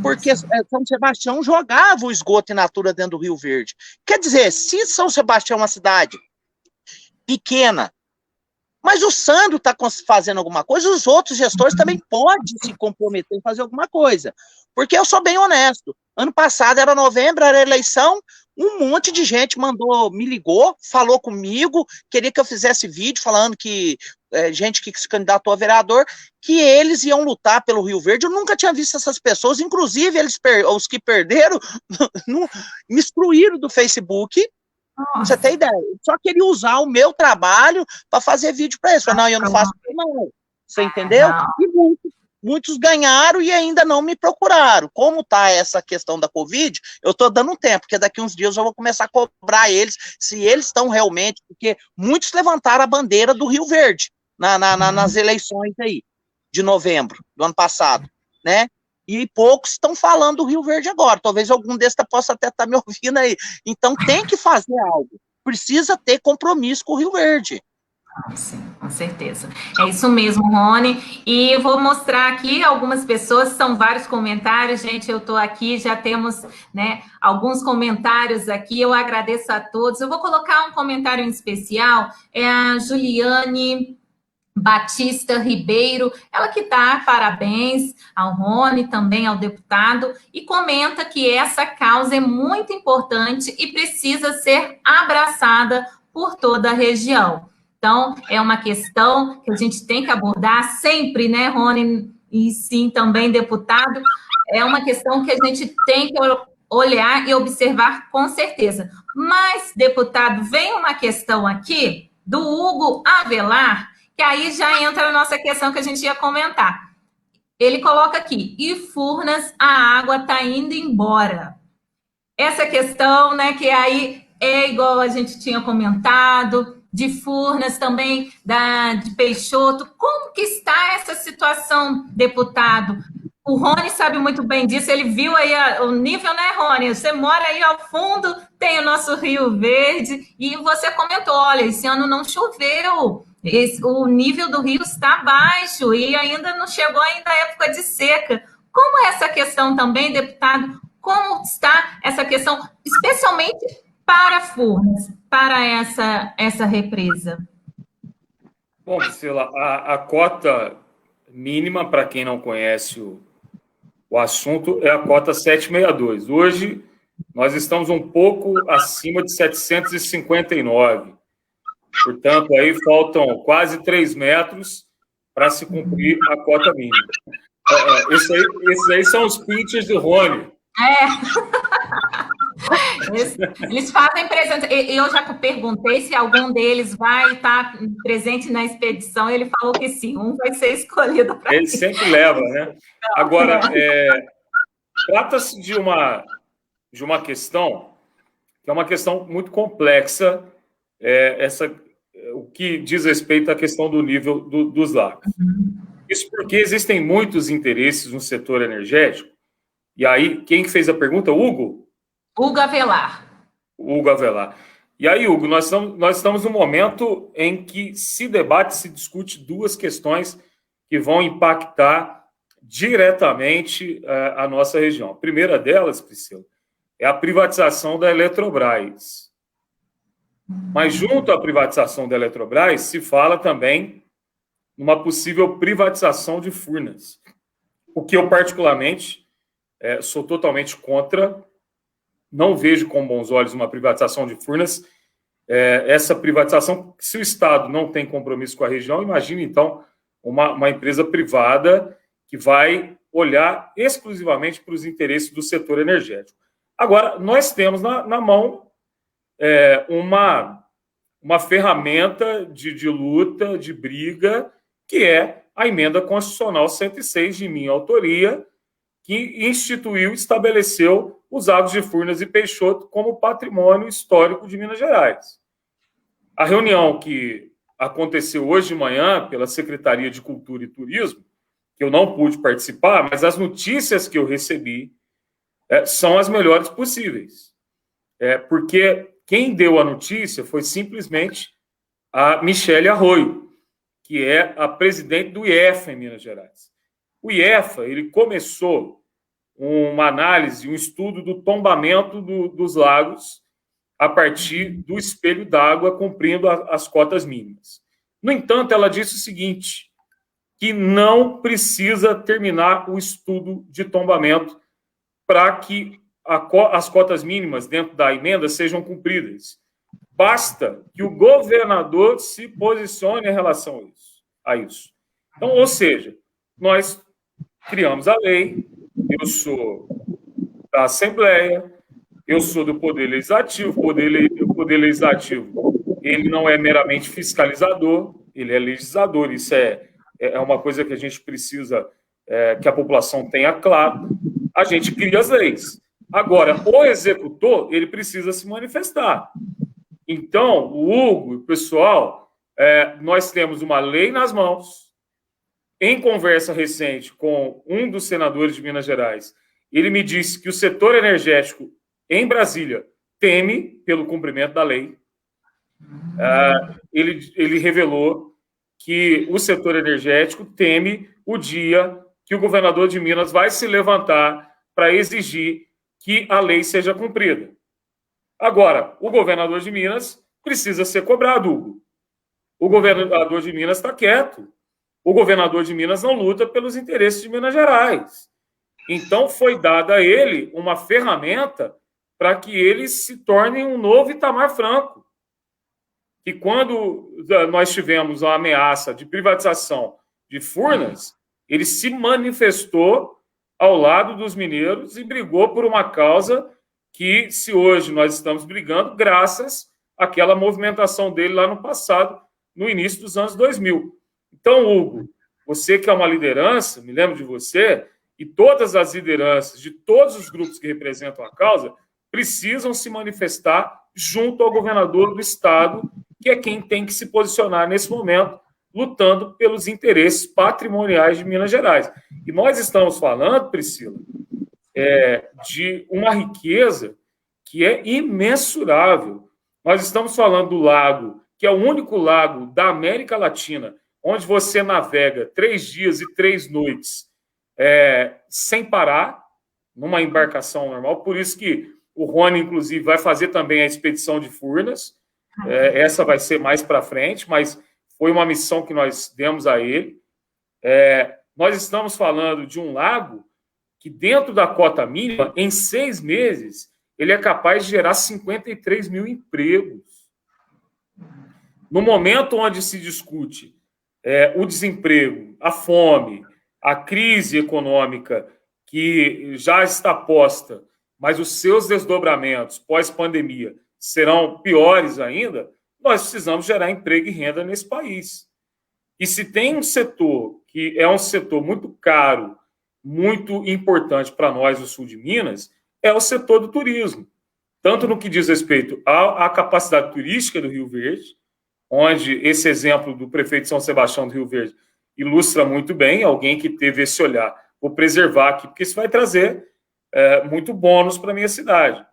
Speaker 3: Porque São Sebastião jogava o esgoto in natura dentro do Rio Verde. Quer dizer, se São Sebastião é uma cidade pequena, mas o Sandro está fazendo alguma coisa, os outros gestores também podem se comprometer em fazer alguma coisa. Porque eu sou bem honesto. Ano passado era novembro, era eleição, um monte de gente me ligou, falou comigo, queria que eu fizesse vídeo falando que gente que se candidatou a vereador, que eles iam lutar pelo Rio Verde. Eu nunca tinha visto essas pessoas, inclusive os que perderam me excluíram do Facebook. Nossa. Você tem ideia? Eu só queria usar o meu trabalho para fazer vídeo para eles. Não, eu não faço não. Você entendeu? E muitos ganharam e ainda não me procuraram. Como está essa questão da Covid, eu estou dando um tempo, porque daqui uns dias eu vou começar a cobrar eles, se eles estão realmente, porque muitos levantaram a bandeira do Rio Verde nas eleições aí, de novembro do ano passado, né? E poucos estão falando do Rio Verde agora. Talvez algum desses possa até estar me ouvindo aí. Então tem que fazer algo. Precisa ter compromisso com o Rio Verde.
Speaker 1: Sim, com certeza. É isso mesmo, Rony. E eu vou mostrar aqui algumas pessoas, são vários comentários, gente, eu estou aqui, já temos, né, alguns comentários aqui, eu agradeço a todos. Eu vou colocar um comentário em especial, é a Juliane Batista Ribeiro, ela que dá parabéns ao Rony, também ao deputado, e comenta que essa causa é muito importante e precisa ser abraçada por toda a região. Então, é uma questão que a gente tem que abordar sempre, né, Rony? E sim, também, deputado, é uma questão que a gente tem que olhar e observar com certeza. Mas, deputado, vem uma questão aqui do Hugo Avelar, que aí já entra a nossa questão que a gente ia comentar. Ele coloca aqui, e Furnas, a água está indo embora. Essa questão, né, que aí é igual a gente tinha comentado, de Furnas também, de Peixoto. Como que está essa situação, deputado? O Rony sabe muito bem disso, ele viu aí o nível, né, Rony? Você mora aí ao fundo, tem o nosso Rio Verde, e você comentou, olha, esse ano não choveu, o nível do rio está baixo, e ainda não chegou ainda a época de seca. Como é essa questão também, deputado? Como está essa questão, especialmente para Furnas, para essa represa?
Speaker 2: Bom, Priscila, a cota mínima, para quem não conhece o assunto, é a cota 762. Hoje, nós estamos um pouco acima de 759. Portanto, aí faltam quase 3 metros para se cumprir a cota mínima. Esses aí são os pitches do Rony.
Speaker 1: Eles fazem presente. Eu já perguntei se algum deles vai estar presente na expedição. Ele falou que sim, um vai ser escolhido para
Speaker 2: Ele sempre leva, né? Agora, trata-se de uma questão que é uma questão muito complexa, o que diz respeito à questão do nível dos lagos. Isso porque existem muitos interesses no setor energético. E aí, quem fez a pergunta? Hugo?
Speaker 1: Hugo Avelar.
Speaker 2: Hugo Avelar. E aí, Hugo, nós estamos num momento em que se debate, se discute duas questões que vão impactar diretamente a nossa região. A primeira delas, Priscila, é a privatização da Eletrobras. Mas junto à privatização da Eletrobras, se fala também numa possível privatização de Furnas. O que eu, particularmente, sou totalmente contra. Não vejo com bons olhos uma privatização de Furnas. Essa privatização, se o Estado não tem compromisso com a região, imagine, então, uma empresa privada que vai olhar exclusivamente para os interesses do setor energético. Agora, nós temos na mão uma ferramenta de luta, de briga, que é a Emenda Constitucional 106, de minha autoria, que instituiu e estabeleceu os Lagos de Furnas e Peixoto como patrimônio histórico de Minas Gerais. A reunião que aconteceu hoje de manhã pela Secretaria de Cultura e Turismo, que eu não pude participar, mas as notícias que eu recebi são as melhores possíveis. Porque quem deu a notícia foi simplesmente a Michele Arroio, que é a presidente do IEFA em Minas Gerais. O IEFA, ele começou uma análise, um estudo do tombamento dos lagos a partir do espelho d'água cumprindo as cotas mínimas. No entanto, ela disse o seguinte, que não precisa terminar o estudo de tombamento para que as cotas mínimas dentro da emenda sejam cumpridas. Basta que o governador se posicione em relação a isso. Então, ou seja, nós criamos a lei, eu sou da Assembleia, eu sou do Poder Legislativo, o Poder Legislativo, ele não é meramente fiscalizador, ele é legislador, isso é uma coisa que a gente precisa que a população tenha claro, a gente cria as leis. Agora, o executor, ele precisa se manifestar. Então, o Hugo e o pessoal, nós temos uma lei nas mãos. Em conversa recente com um dos senadores de Minas Gerais, ele me disse que o setor energético em Brasília teme pelo cumprimento da lei. Ele revelou que o setor energético teme o dia que o governador de Minas vai se levantar para exigir que a lei seja cumprida. Agora, o governador de Minas precisa ser cobrado, Hugo. O governador de Minas está quieto. O governador de Minas não luta pelos interesses de Minas Gerais. Então, foi dada a ele uma ferramenta para que ele se torne um novo Itamar Franco. Que quando nós tivemos a ameaça de privatização de Furnas, ele se manifestou ao lado dos mineiros e brigou por uma causa que, se hoje nós estamos brigando, graças àquela movimentação dele lá no passado, no início dos anos 2000. Então, Hugo, você que é uma liderança, me lembro de você, e todas as lideranças de todos os grupos que representam a causa precisam se manifestar junto ao governador do estado, que é quem tem que se posicionar nesse momento, lutando pelos interesses patrimoniais de Minas Gerais. E nós estamos falando, Priscila, de uma riqueza que é imensurável. Nós estamos falando do lago, que é o único lago da América Latina, onde você navega 3 dias e 3 noites sem parar, numa embarcação normal. Por isso que o Rony, inclusive, vai fazer também a expedição de Furnas. Essa vai ser mais para frente, mas foi uma missão que nós demos a ele. Nós estamos falando de um lago que, dentro da cota mínima, em 6 meses, ele é capaz de gerar 53 mil empregos. No momento onde se discute o desemprego, a fome, a crise econômica que já está posta mas os seus desdobramentos pós-pandemia serão piores ainda, nós precisamos gerar emprego e renda nesse país. E se tem um setor que é um setor muito caro, muito importante para nós do sul de Minas, é o setor do turismo. Tanto no que diz respeito à capacidade turística do Rio Verde, onde esse exemplo do prefeito de São Sebastião do Rio Verde ilustra muito bem, alguém que teve esse olhar, vou preservar aqui, porque isso vai trazer muito bônus para a minha cidade.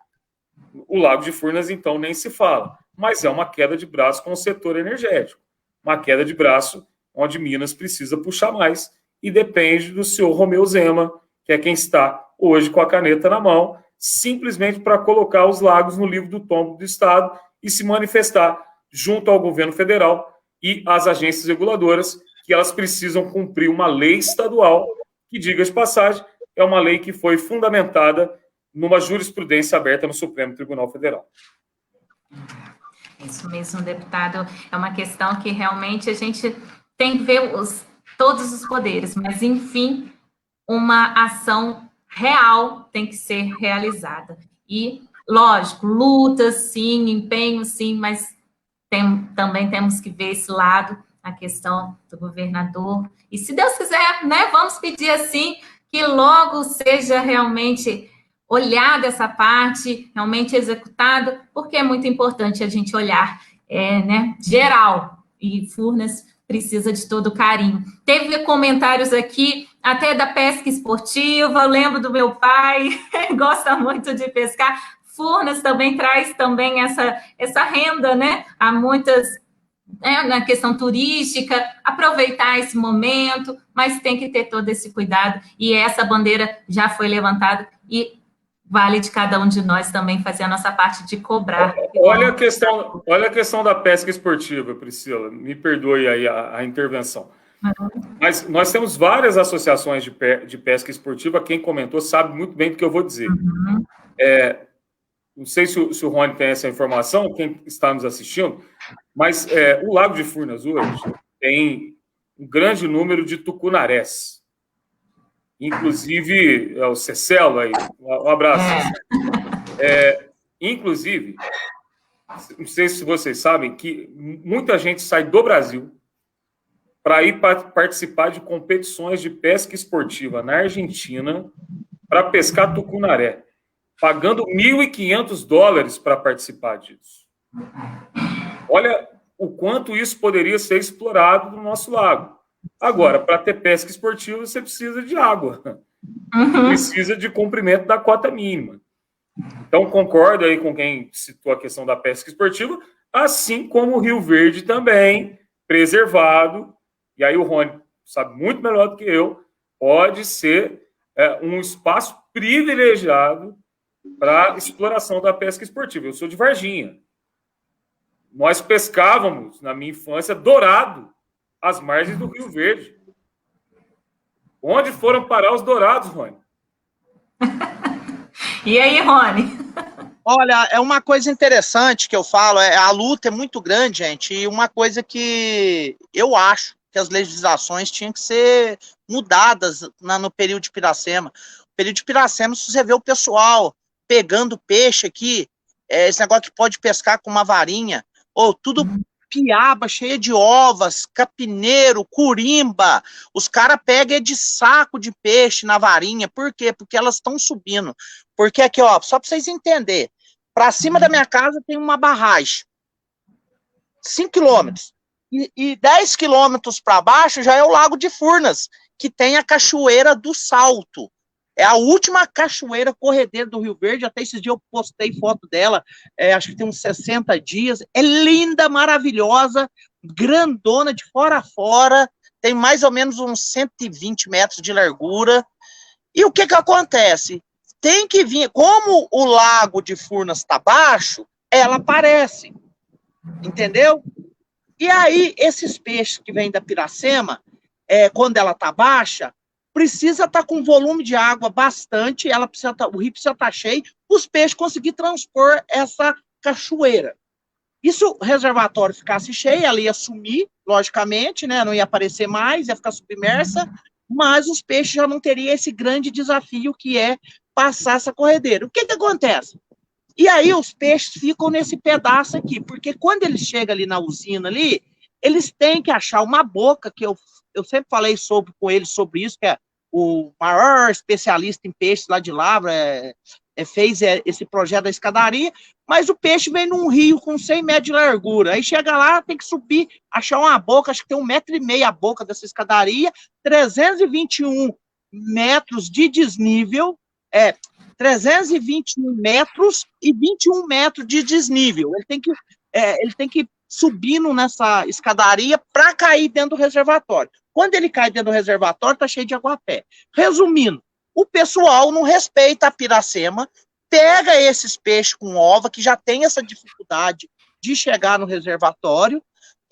Speaker 2: O Lago de Furnas, então, nem se fala, mas é uma queda de braço com o setor energético, uma queda de braço onde Minas precisa puxar mais e depende do senhor Romeu Zema, que é quem está hoje com a caneta na mão, simplesmente para colocar os lagos no livro do tombo do Estado e se manifestar junto ao governo federal e às agências reguladoras, que elas precisam cumprir uma lei estadual, que, diga de passagem, é uma lei que foi fundamentada numa jurisprudência aberta no Supremo Tribunal Federal.
Speaker 1: Isso mesmo, deputado. É uma questão que realmente a gente tem que ver todos os poderes, mas, enfim, uma ação real tem que ser realizada. E, lógico, luta, sim, empenho, sim, mas também temos que ver esse lado, a questão do governador. E, se Deus quiser, né, vamos pedir, assim, que logo seja realmente olhada essa parte, realmente executada, porque é muito importante a gente olhar, né, geral, e Furnas precisa de todo o carinho. Teve comentários aqui, até da pesca esportiva, eu lembro do meu pai, gosta muito de pescar. Furnas também traz também essa renda, né? Há muitas, na questão turística, aproveitar esse momento, mas tem que ter todo esse cuidado, e essa bandeira já foi levantada, e vale de cada um de nós também fazer a nossa parte de cobrar.
Speaker 2: Olha a questão da pesca esportiva, Priscila, me perdoe aí a intervenção. Mas nós temos várias associações de pesca esportiva, quem comentou sabe muito bem do que eu vou dizer. Não sei se o Rony tem essa informação, quem está nos assistindo, mas o Lago de Furnas hoje tem um grande número de tucunarés. Inclusive, o Cecelo aí, um abraço. Inclusive, não sei se vocês sabem que muita gente sai do Brasil para ir participar de competições de pesca esportiva na Argentina para pescar tucunaré, pagando $1.500 para participar disso. Olha o quanto isso poderia ser explorado no nosso lago. Agora, para ter pesca esportiva, você precisa de água. Precisa de cumprimento da cota mínima. Então, concordo aí com quem citou a questão da pesca esportiva, assim como o Rio Verde também, preservado, e aí o Rony sabe muito melhor do que eu, pode ser um espaço privilegiado para exploração da pesca esportiva. Eu sou de Varginha. Nós pescávamos, na minha infância, dourado, às margens do Rio Verde. Onde foram parar os dourados, Rony?
Speaker 1: E aí, Rony?
Speaker 3: Olha, é uma coisa interessante que eu falo, a luta é muito grande, gente, e uma coisa que eu acho que as legislações tinham que ser mudadas no período de Piracema. O período de Piracema, se você vê o pessoal pegando peixe aqui, esse negócio que pode pescar com uma varinha, ou tudo piaba cheia de ovas, capineiro, curimba, os caras pegam de saco de peixe na varinha. Por quê? Porque elas estão subindo. Porque aqui, ó, só para vocês entenderem, para cima da minha casa tem uma barragem, 5 quilômetros, e 10 quilômetros para baixo já é o Lago de Furnas, que tem a Cachoeira do Salto. É a última cachoeira corredeira do Rio Verde. Até esses dias eu postei foto dela, acho que tem uns 60 dias. É linda, maravilhosa, grandona de fora a fora, tem mais ou menos uns 120 metros de largura. E o que acontece? Tem que vir, como o Lago de Furnas está baixo, ela aparece, entendeu? E aí, esses peixes que vêm da Piracema, quando ela está baixa, precisa estar com volume de água bastante, o rio precisa estar cheio, os peixes conseguir transpor essa cachoeira. E se o reservatório ficasse cheio, ela ia sumir, logicamente, né? Não ia aparecer mais, ia ficar submersa, mas os peixes já não teriam esse grande desafio que é passar essa corredeira. O que acontece? E aí os peixes ficam nesse pedaço aqui, porque quando eles chegam ali na usina ali, eles têm que achar uma boca, que eu sempre falei com eles sobre isso, que é o maior especialista em peixes lá de Lavra, fez esse projeto da escadaria, mas o peixe vem num rio com 100 metros de largura, aí chega lá, tem que subir, achar uma boca, acho que tem 1,5 metro a boca dessa escadaria, 321 metros de desnível, 321 metros e 21 metros de desnível. Ele tem que subindo nessa escadaria para cair dentro do reservatório. Quando ele cai dentro do reservatório, está cheio de aguapé. Resumindo, o pessoal não respeita a piracema, pega esses peixes com ova, que já tem essa dificuldade de chegar no reservatório,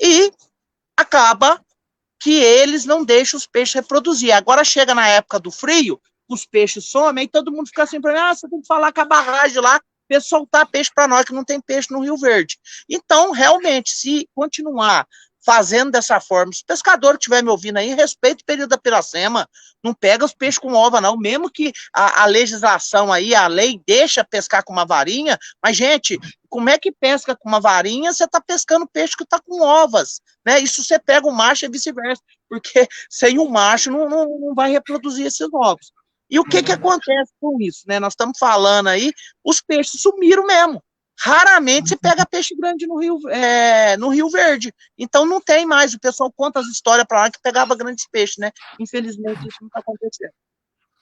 Speaker 3: e acaba que eles não deixam os peixes reproduzir. Agora chega na época do frio, os peixes somem, e todo mundo fica assim, você tem que falar com a barragem lá, para soltar peixe para nós, que não tem peixe no Rio Verde. Então, realmente, se continuar fazendo dessa forma, se o pescador estiver me ouvindo aí, respeita o período da piracema, não pega os peixes com ova, não, mesmo que a legislação aí, a lei deixa pescar com uma varinha, mas, gente, como é que pesca com uma varinha, você está pescando peixe que está com ovas, né? Isso você pega o macho e vice-versa, porque sem o macho não vai reproduzir esses ovos. E o que acontece com isso, né? Nós estamos falando aí, os peixes sumiram mesmo. Raramente se pega peixe grande no Rio Verde. Então não tem mais. O pessoal conta as histórias para lá que pegava grandes peixes, né? Infelizmente isso não está acontecendo.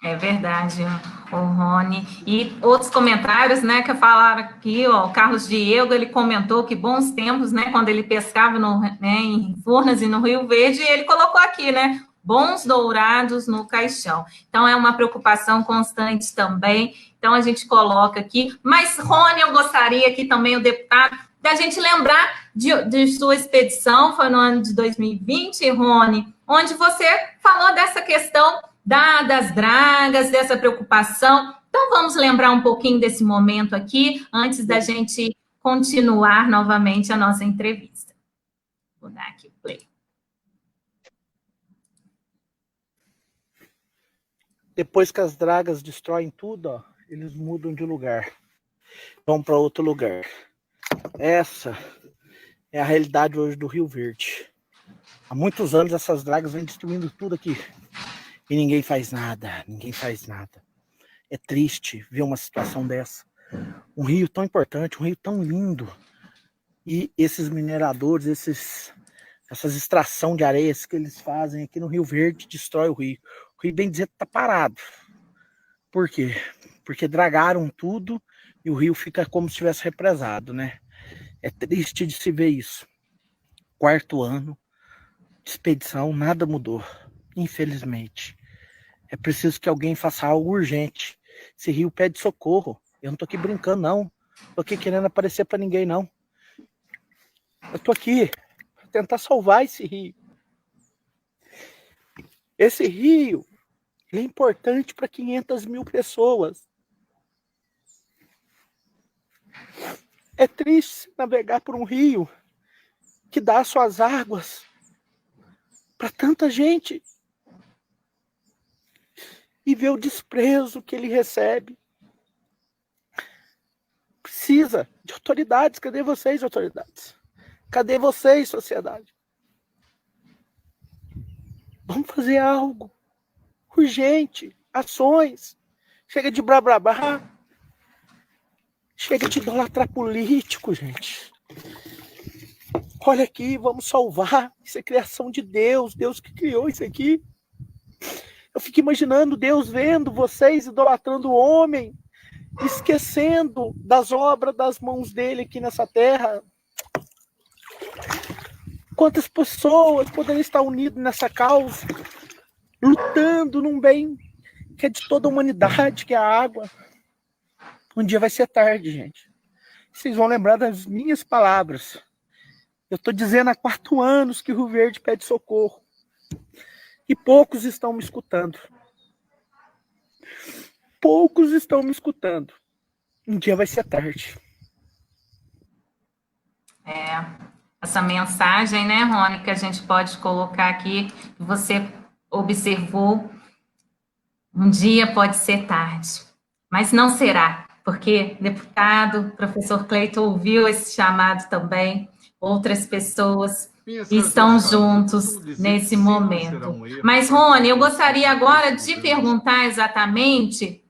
Speaker 1: É verdade, o Rony. E outros comentários, né, que falaram aqui, ó, o Carlos Diego, ele comentou que bons tempos, né, quando ele pescava em Furnas e no Rio Verde, e ele colocou aqui, né, bons dourados no caixão. Então, é uma preocupação constante também. Então, a gente coloca aqui. Mas, Rony, eu gostaria aqui também, o deputado, da gente lembrar de sua expedição, foi no ano de 2020, Rony, onde você falou dessa questão das dragas, dessa preocupação. Então, vamos lembrar um pouquinho desse momento aqui, antes da gente continuar novamente a nossa entrevista. Vou dar aqui play.
Speaker 4: Depois que as dragas destroem tudo, ó, eles mudam de lugar. Vão para outro lugar. Essa é a realidade hoje do Rio Verde. Há muitos anos essas dragas vêm destruindo tudo aqui. E ninguém faz nada, ninguém faz nada. É triste ver uma situação dessa. Um rio tão importante, um rio tão lindo. E esses mineradores, essas extração de areias que eles fazem aqui no Rio Verde, destrói o rio. O rio, bem dizer, tá parado. Por quê? Porque dragaram tudo e o rio fica como se estivesse represado, né? É triste de se ver isso. 4º ano de expedição, nada mudou. Infelizmente. É preciso que alguém faça algo urgente. Esse rio pede socorro. Eu não tô aqui brincando, não. Tô aqui querendo aparecer para ninguém, não. Eu tô aqui para tentar salvar esse rio. Esse rio é importante para 500 mil pessoas. É triste navegar por um rio que dá suas águas para tanta gente e ver o desprezo que ele recebe. Precisa de autoridades. Cadê vocês, autoridades? Cadê vocês, sociedade? Vamos fazer algo urgente, ações. Chega de blá blá blá. Chega de idolatrar político, gente. Olha aqui, vamos salvar. Isso é criação de Deus. Deus que criou isso aqui. Eu fico imaginando Deus vendo vocês idolatrando o homem, esquecendo das obras das mãos dele aqui nessa terra. Quantas pessoas poderiam estar unidas nessa causa, lutando num bem que é de toda a humanidade, que é a água. Um dia vai ser tarde, gente. Vocês vão lembrar das minhas palavras. Eu estou dizendo há 4 anos que o Rio Verde pede socorro. E poucos estão me escutando. Poucos estão me escutando. Um dia vai ser tarde.
Speaker 1: Essa mensagem, né, Rony, que a gente pode colocar aqui, que você observou, um dia pode ser tarde. mas não será, porque deputado, professor Cleiton ouviu esse chamado também, outras pessoas estão juntos nesse momento. Mas, Rony, eu gostaria agora de perguntar exatamente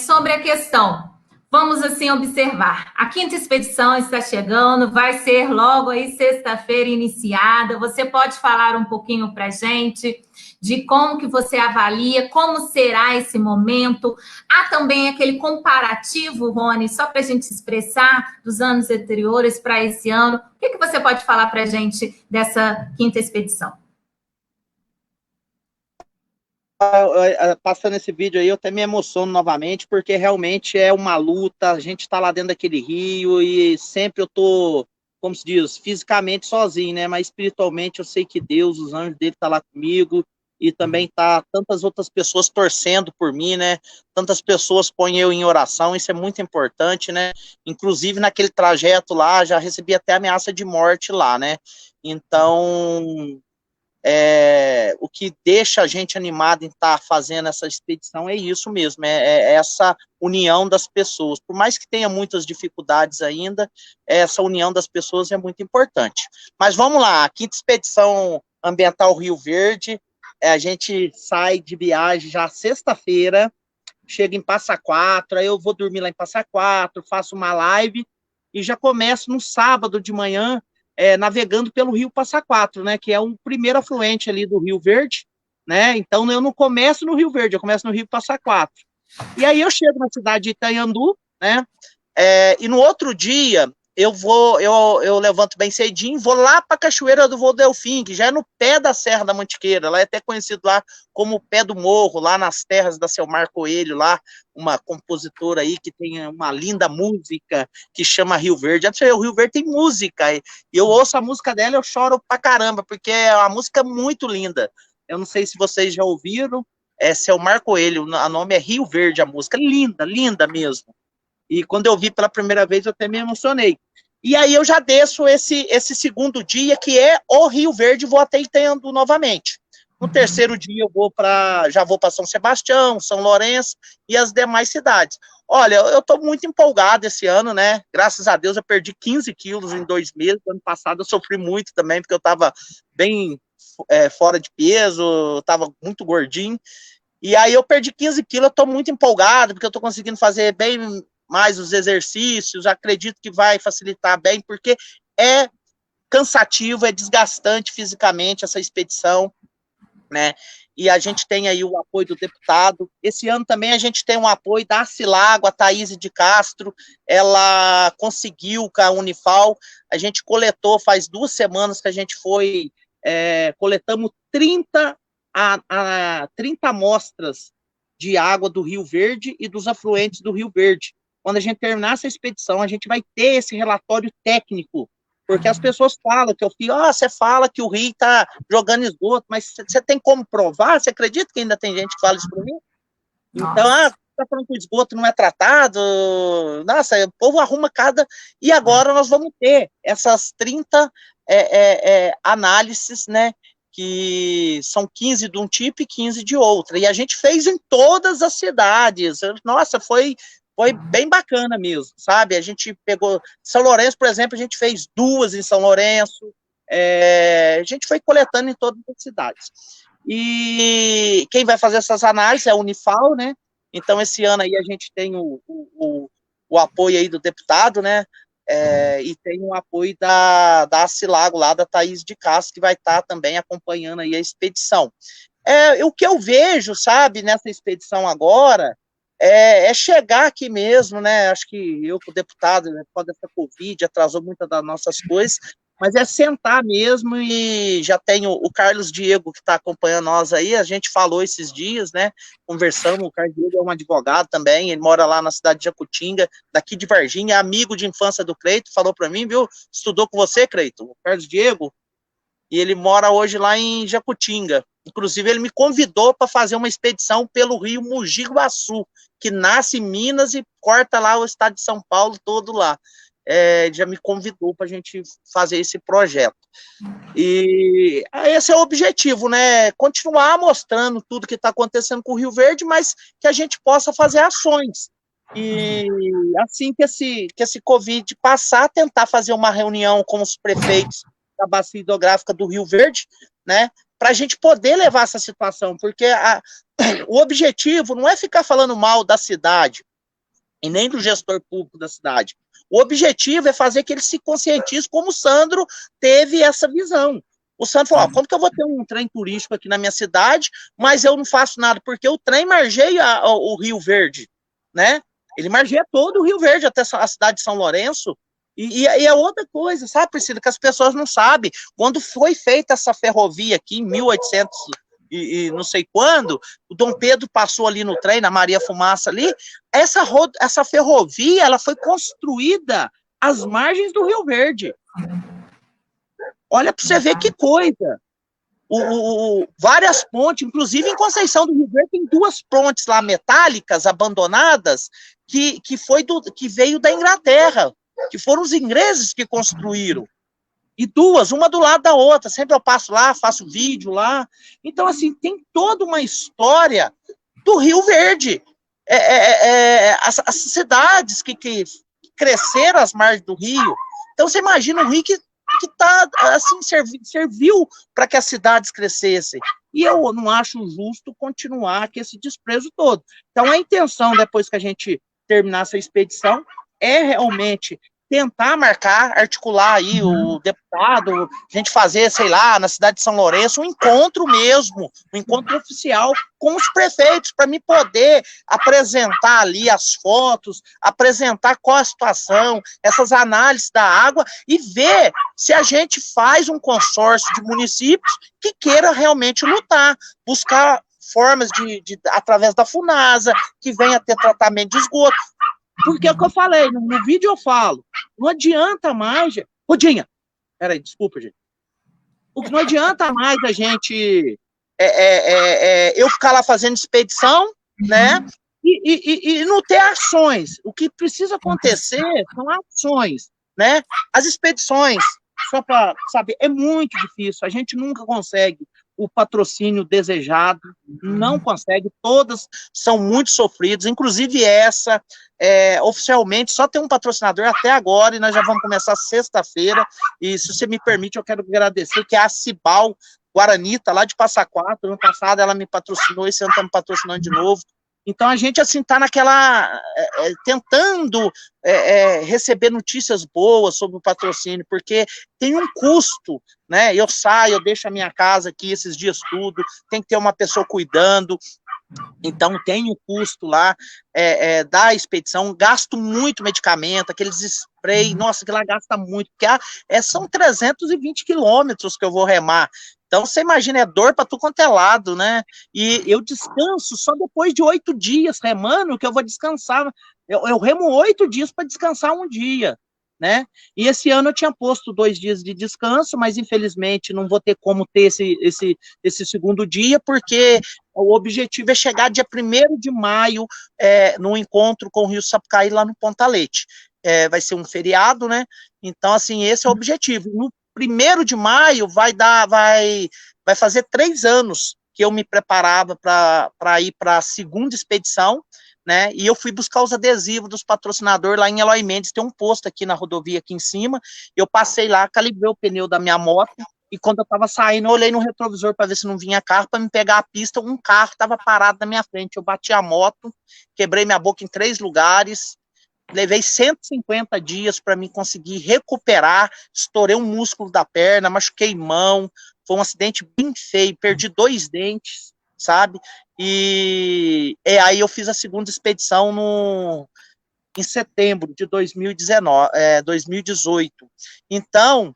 Speaker 1: sobre a questão. Vamos, assim, observar. A quinta expedição está chegando, vai ser logo aí sexta-feira iniciada. Você pode falar um pouquinho para a gente de como que você avalia, como será esse momento? Há também aquele comparativo, Rony, só para a gente expressar dos anos anteriores para esse ano. O que você pode falar para a gente dessa quinta expedição?
Speaker 3: Passando esse vídeo aí, eu até me emociono novamente, porque realmente é uma luta, a gente está lá dentro daquele rio e sempre eu tô, como se diz, fisicamente sozinho, né? Mas espiritualmente eu sei que Deus, os anjos dele tá lá comigo e também tá tantas outras pessoas torcendo por mim, né? Tantas pessoas põem eu em oração, isso é muito importante, né? Inclusive naquele trajeto lá, já recebi até ameaça de morte lá, né? Então, o que deixa a gente animado em estar fazendo essa expedição é isso mesmo, é essa união das pessoas. Por mais que tenha muitas dificuldades ainda, essa união das pessoas é muito importante. Mas vamos lá, a quinta expedição ambiental Rio Verde, a gente sai de viagem já sexta-feira, chega em Passa Quatro, aí eu vou dormir lá em Passa Quatro, faço uma live e já começo no sábado de manhã, navegando pelo Rio Passa Quatro, né, que é o primeiro afluente ali do Rio Verde, né, então eu não começo no Rio Verde, eu começo no Rio Passa Quatro. E aí eu chego na cidade de Itanhandu, né, e no outro dia eu levanto bem cedinho, vou lá para a Cachoeira do Vô Delfim, que já é no pé da Serra da Mantiqueira, lá é até conhecido lá como o Pé do Morro, lá nas terras da Selmar Coelho, lá, uma compositora aí que tem uma linda música que chama Rio Verde. O Rio Verde tem música, e eu ouço a música dela e eu choro pra caramba, porque é uma música muito linda. Eu não sei se vocês já ouviram, Selmar Coelho, o nome é Rio Verde, a música, linda, linda mesmo. E quando eu vi pela primeira vez, eu até me emocionei. E aí eu já desço esse segundo dia, que é o Rio Verde, vou até Itanhandu novamente. No terceiro dia eu já vou para São Sebastião, São Lourenço e as demais cidades. Olha, eu estou muito empolgado esse ano, né? Graças a Deus eu perdi 15 quilos em 2 meses. Ano passado eu sofri muito também, porque eu estava bem fora de peso, estava muito gordinho. E aí eu perdi 15 quilos, eu estou muito empolgado, porque eu estou conseguindo fazer bem mais os exercícios, acredito que vai facilitar bem, porque é cansativo, é desgastante fisicamente essa expedição, né? E a gente tem aí o apoio do deputado. Esse ano também a gente tem um apoio da Acilago, a Thaís de Castro, ela conseguiu com a Unifal, a gente coletou, faz 2 semanas que a gente foi, coletamos 30 amostras de água do Rio Verde e dos afluentes do Rio Verde. Quando a gente terminar essa expedição, a gente vai ter esse relatório técnico, porque as pessoas falam que eu fico, você fala que o rio está jogando esgoto, mas você tem como provar? Você acredita que ainda tem gente que fala isso para mim? Nossa. Então, está falando que o esgoto não é tratado, nossa, o povo arruma cada... E agora nós vamos ter essas 30 análises, né, que são 15 de um tipo e 15 de outra, e a gente fez em todas as cidades. Nossa, foi bem bacana mesmo, sabe? A gente pegou São Lourenço, por exemplo, a gente fez 2 em São Lourenço, a gente foi coletando em todas as cidades. E quem vai fazer essas análises é a Unifal, né? Então, esse ano aí a gente tem o apoio aí do deputado, né? E tem o apoio da Acilago lá, da Thaís de Castro, que vai estar também acompanhando aí a expedição. O que eu vejo, sabe, nessa expedição agora, é chegar aqui mesmo, né? Acho que eu, com o deputado, né, por causa dessa Covid, atrasou muitas das nossas coisas, mas é sentar mesmo. E já tem o Carlos Diego, que está acompanhando nós aí, a gente falou esses dias, né? Conversamos, o Carlos Diego é um advogado também, ele mora lá na cidade de Jacutinga, daqui de Varginha, é amigo de infância do Cleito, falou para mim, viu? Estudou com você, Cleito, o Carlos Diego, e ele mora hoje lá em Jacutinga. Inclusive, ele me convidou para fazer uma expedição pelo rio Mogi Guaçu, que nasce em Minas e corta lá o estado de São Paulo todo lá. Já me convidou para a gente fazer esse projeto. E esse é o objetivo, né? Continuar mostrando tudo que está acontecendo com o Rio Verde, mas que a gente possa fazer ações, E assim que esse Covid passar, tentar fazer uma reunião com os prefeitos da Bacia Hidrográfica do Rio Verde, né, para a gente poder levar essa situação, porque o objetivo não é ficar falando mal da cidade, e nem do gestor público da cidade. O objetivo é fazer que ele se conscientize, como o Sandro teve essa visão. O Sandro falou, como que eu vou ter um trem turístico aqui na minha cidade, mas eu não faço nada, porque o trem margeia o Rio Verde, né? Ele margeia todo o Rio Verde, até a cidade de São Lourenço. E é outra coisa, sabe, Priscila, que as pessoas não sabem. Quando foi feita essa ferrovia aqui, em 1800 e não sei quando, o Dom Pedro passou ali no trem, na Maria Fumaça ali, essa ferrovia, ela foi construída às margens do Rio Verde. Olha para você ver que coisa. Várias pontes, inclusive em Conceição do Rio Verde, tem 2 pontes lá metálicas, abandonadas, que veio da Inglaterra, que foram os ingleses que construíram. E 2, uma do lado da outra. Sempre eu passo lá, faço vídeo lá. Então, assim, tem toda uma história do Rio Verde. As cidades que cresceram às margens do rio. Então, você imagina um rio que assim, serviu para que as cidades crescessem. E eu não acho justo continuar com esse desprezo todo. Então, a intenção, depois que a gente terminar essa expedição, é realmente tentar articular aí o deputado, a gente fazer, sei lá, na cidade de São Lourenço, um encontro mesmo, um encontro oficial com os prefeitos, para me poder apresentar ali as fotos, apresentar qual a situação, essas análises da água, e ver se a gente faz um consórcio de municípios que queira realmente lutar, buscar formas através da Funasa, que venha ter tratamento de esgoto. Porque é o que eu falei, no vídeo eu falo, não adianta mais... Rodinha, peraí, desculpa, gente. Não adianta mais a gente... eu ficar lá fazendo expedição, né? E não ter ações. O que precisa acontecer são ações, né? As expedições, só para saber, é muito difícil, a gente nunca consegue o patrocínio desejado, não consegue, todas são muito sofridas, inclusive essa, oficialmente, só tem um patrocinador até agora, e nós já vamos começar sexta-feira, e se você me permite, eu quero agradecer, que é a Cibal Guaranita, lá de Passa Quatro. Ano passado ela me patrocinou, esse ano está me patrocinando de novo. Então, a gente, assim, está naquela... tentando receber notícias boas sobre o patrocínio, porque tem um custo, né? Eu saio, eu deixo a minha casa aqui esses dias tudo, tem que ter uma pessoa cuidando, então tem o custo lá da expedição, gasto muito medicamento, aqueles spray, nossa, que lá gasta muito, porque são 320 quilômetros que eu vou remar. Então, você imagina, é dor para tudo quanto é lado, né? E eu descanso só depois de 8 dias remando, que eu vou descansar. Eu remo 8 dias para descansar um dia, né? E esse ano eu tinha posto 2 dias de descanso, mas infelizmente não vou ter como ter esse segundo dia, porque o objetivo é chegar dia 1º de maio no encontro com o Rio Sapucaí, lá no Ponta Leite. Vai ser um feriado, né? Então, assim, esse é o objetivo. No 1º de maio vai fazer 3 anos que eu me preparava para ir para a segunda expedição, né? E eu fui buscar os adesivos dos patrocinadores lá em Eloy Mendes, tem um posto aqui na rodovia aqui em cima, eu passei lá, calibrei o pneu da minha moto, e quando eu estava saindo, eu olhei no retrovisor para ver se não vinha carro, para me pegar a pista, um carro estava parado na minha frente, eu bati a moto, quebrei minha boca em 3 lugares, levei 150 dias para me conseguir recuperar, estourei um músculo da perna, machuquei mão, foi um acidente bem feio, perdi 2 dentes, sabe? E aí eu fiz a segunda expedição em setembro de 2018. Então,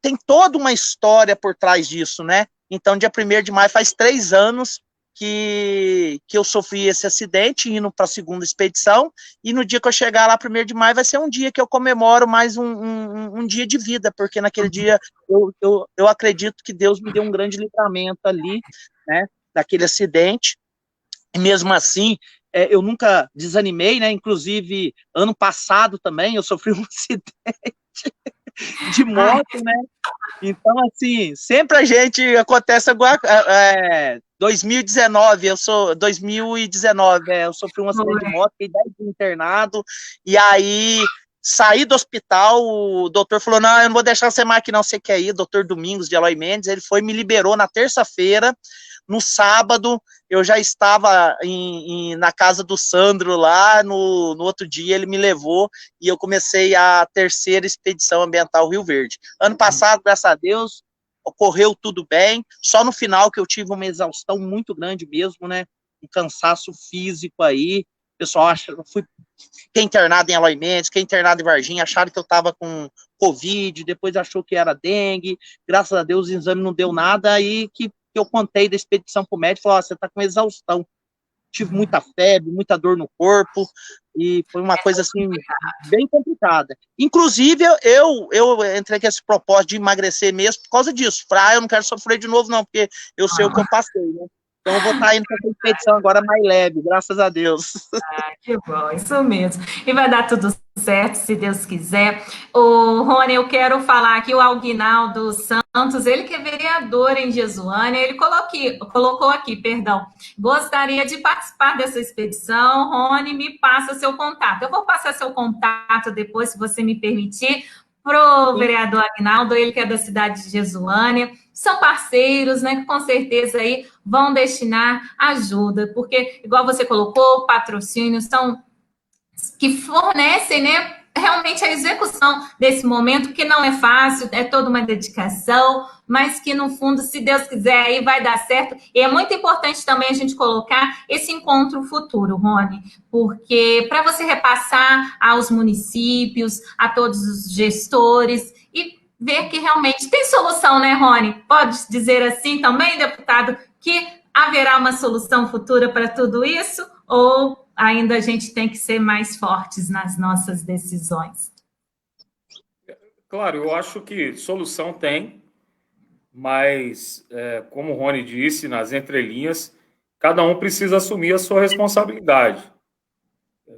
Speaker 3: tem toda uma história por trás disso, né? Então, dia 1º de maio faz 3 anos que eu sofri esse acidente, indo para a segunda expedição, e no dia que eu chegar lá, 1º de maio, vai ser um dia que eu comemoro mais um dia de vida, porque naquele dia eu acredito que Deus me deu um grande livramento ali, né, daquele acidente, e mesmo assim, eu nunca desanimei, né, inclusive, ano passado também, eu sofri um acidente de moto, né, então, assim, sempre acontece alguma 2019, eu sou 2019, eu sofri um acidente de moto, fiquei 10 dias internado, e aí saí do hospital, o doutor falou, não, eu não vou deixar você mais aqui não, você quer ir, doutor Domingos de Eloy Mendes, ele foi, me liberou na terça-feira, no sábado, eu já estava na casa do Sandro lá, no outro dia ele me levou, e eu comecei a terceira expedição ambiental Rio Verde. Ano passado, graças a Deus, ocorreu tudo bem, só no final que eu tive uma exaustão muito grande mesmo, né, um cansaço físico aí, o pessoal acha, fiquei internado em Eloy Mendes, fiquei internado em Varginha, acharam que eu estava com Covid, depois achou que era dengue, graças a Deus o exame não deu nada, aí que eu contei da expedição para o médico, falou, você está com exaustão, tive muita febre, muita dor no corpo, e foi uma coisa assim, bem complicada. Inclusive, eu entrei com esse propósito de emagrecer mesmo por causa disso. Eu não quero sofrer de novo, não, porque eu sei o que eu passei, né? Então, eu vou estar indo para essa expedição agora mais leve, graças a Deus.
Speaker 1: Que bom, isso mesmo. E vai dar tudo certo, se Deus quiser. O Rony, eu quero falar aqui, o Aguinaldo Santos, ele que é vereador em Jesuânia, ele colocou aqui, perdão, gostaria de participar dessa expedição. Rony, me passa seu contato. Eu vou passar seu contato depois, se você me permitir, para o vereador Aguinaldo, ele que é da cidade de Jesuânia. São parceiros, né, que com certeza aí vão destinar ajuda, porque, igual você colocou, patrocínios são que fornecem, né, realmente a execução desse momento, que não é fácil, é toda uma dedicação, mas que no fundo, se Deus quiser, aí vai dar certo. E é muito importante também a gente colocar esse encontro futuro, Rony, porque para você repassar aos municípios, a todos os gestores e ver que realmente tem solução, né, Rony? Pode dizer assim também, deputado, que haverá uma solução futura para tudo isso? Ou ainda a gente tem que ser mais fortes nas nossas decisões?
Speaker 2: Claro, eu acho que solução tem, mas, como o Rony disse, nas entrelinhas, cada um precisa assumir a sua responsabilidade.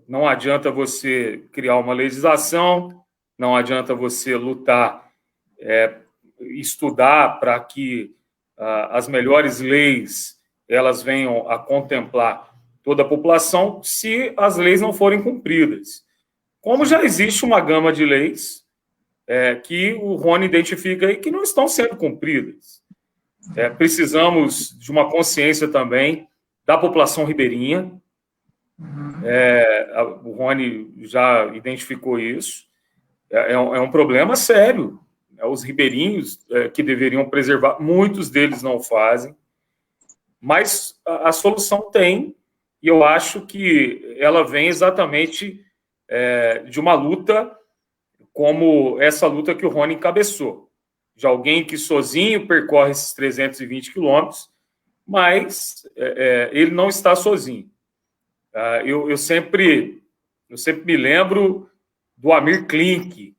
Speaker 2: Não adianta você criar uma legislação, não adianta você lutar, estudar para que as melhores leis elas venham a contemplar toda a população, se as leis não forem cumpridas. Como já existe uma gama de leis que o Rony identifica aí que não estão sendo cumpridas. Precisamos de uma consciência também da população ribeirinha. O Rony já identificou isso. É um problema sério. Os ribeirinhos que deveriam preservar, muitos deles não fazem. Mas a solução tem, e eu acho que ela vem exatamente de uma luta como essa luta que o Rony encabeçou, de alguém que sozinho percorre esses 320 quilômetros, mas ele não está sozinho. Eu sempre me lembro do Amir Klink.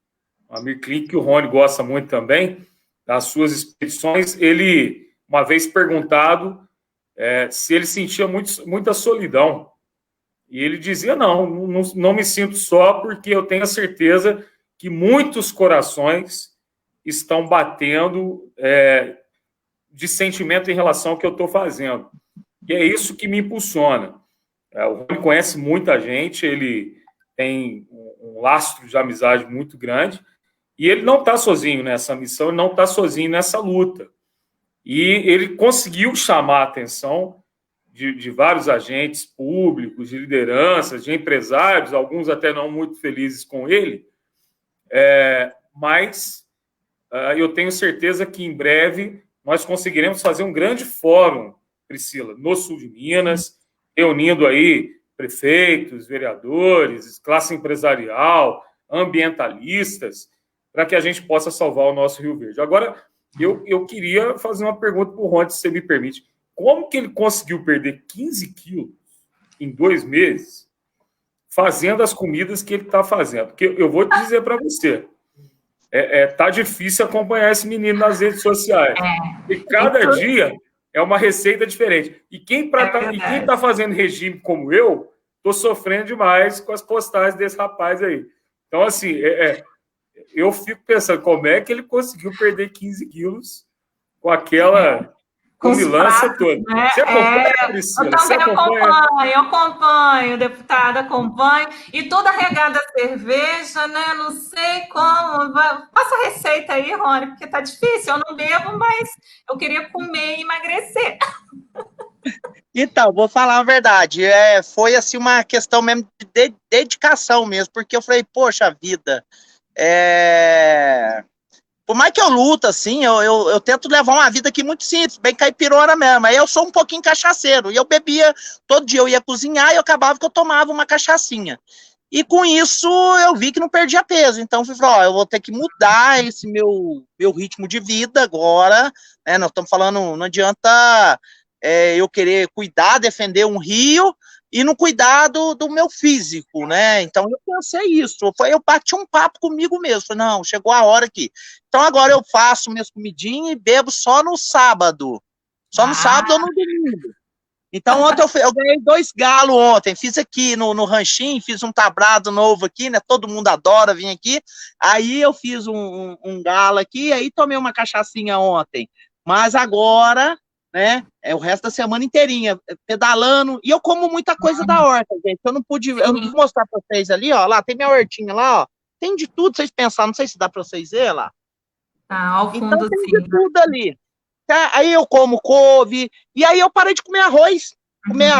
Speaker 2: O Amir Klink, que o Rony gosta muito também, das suas expedições, ele, uma vez perguntado se ele sentia muita solidão, e ele dizia, não me sinto só, porque eu tenho a certeza que muitos corações estão batendo de sentimento em relação ao que eu estou fazendo. E é isso que me impulsiona. O Rony conhece muita gente, ele tem um lastro de amizade muito grande, e ele não está sozinho nessa missão, ele não está sozinho nessa luta. E ele conseguiu chamar a atenção de vários agentes públicos, de lideranças, de empresários, alguns até não muito felizes com ele, mas eu tenho certeza que em breve nós conseguiremos fazer um grande fórum, Priscila, no sul de Minas, reunindo aí prefeitos, vereadores, classe empresarial, ambientalistas, para que a gente possa salvar o nosso Rio Verde. Agora, eu queria fazer uma pergunta para o Rony, se você me permite. Como que ele conseguiu perder 15 quilos em 2 meses fazendo as comidas que ele está fazendo? Porque eu vou dizer para você, tá difícil acompanhar esse menino nas redes sociais. E cada dia é uma receita diferente. E quem está fazendo regime como eu, estou sofrendo demais com as postagens desse rapaz aí. Então, assim, eu fico pensando como é que ele conseguiu perder 15 quilos com aquela
Speaker 1: Com os
Speaker 2: comilança
Speaker 1: pratos,
Speaker 2: toda.
Speaker 1: né?
Speaker 2: Você acompanha, Priscila?
Speaker 1: Eu
Speaker 2: Você
Speaker 1: também
Speaker 2: acompanha?
Speaker 1: acompanho, deputada, acompanho. E tudo regada a cerveja, né? Não sei como. Passa a receita aí, Rony, porque tá difícil. Eu não bebo, mas eu queria comer e emagrecer.
Speaker 3: Então, vou falar a verdade, foi assim uma questão mesmo de dedicação mesmo, porque eu falei, poxa vida, por mais que eu luto, assim, eu tento levar uma vida aqui muito simples, bem caipirona mesmo, aí eu sou um pouquinho cachaceiro, e eu bebia, todo dia eu ia cozinhar e eu acabava que eu tomava uma cachaçinha. E com isso eu vi que não perdia peso, então eu falei, ó, eu vou ter que mudar esse meu ritmo de vida agora, né, nós estamos falando, não adianta eu querer cuidar, defender um rio e não cuidar do meu físico, né, então eu pensei isso, eu bati um papo comigo mesmo, falei, não, chegou a hora aqui, então agora eu faço minhas comidinhas e bebo só no sábado ou no domingo. Então, ontem eu ganhei 2 galos ontem, fiz aqui no ranchinho, fiz um tabrado novo aqui, né, todo mundo adora vir aqui, aí eu fiz um galo aqui, aí tomei uma cachaçinha ontem, mas agora, né, é o resto da semana inteirinha, pedalando, e eu como muita coisa da horta, gente, eu não pude mostrar pra vocês ali, ó, lá tem minha hortinha lá, ó, tem de tudo, vocês pensaram, não sei se dá pra vocês verem lá.
Speaker 1: Tá, ao fundo,
Speaker 3: Então tem
Speaker 1: sim.
Speaker 3: de tudo ali. Tá? Aí eu como couve, e aí eu parei de comer arroz, comer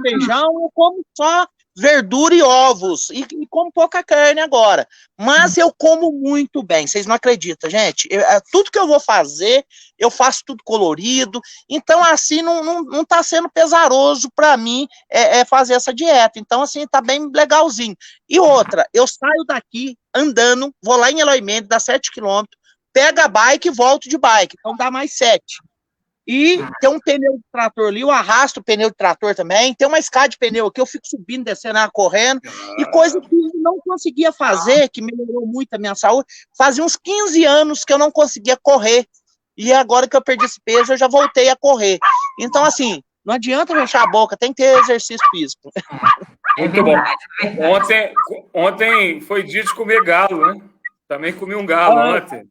Speaker 3: feijão, eu como só verdura e ovos, e como pouca carne agora. Mas eu como muito bem, vocês não acreditam, gente. Tudo que eu vou fazer, eu faço tudo colorido, então assim não tá sendo pesaroso para mim fazer essa dieta. Então assim, tá bem legalzinho. E outra, eu saio daqui andando, vou lá em Eloy Mendes, dá 7 quilômetros, pega a bike e volto de bike, então dá mais 7. E tem um pneu de trator ali, eu arrasto o pneu de trator também, tem uma escada de pneu aqui, eu fico subindo, descendo, correndo, e coisa que eu não conseguia fazer, que melhorou muito a minha saúde, fazia uns 15 anos que eu não conseguia correr, e agora que eu perdi esse peso, eu já voltei a correr. Então, assim, não adianta fechar a boca, tem que ter exercício físico.
Speaker 2: Muito bom. Ontem foi dia de comer galo, né? Também comi um galo ontem.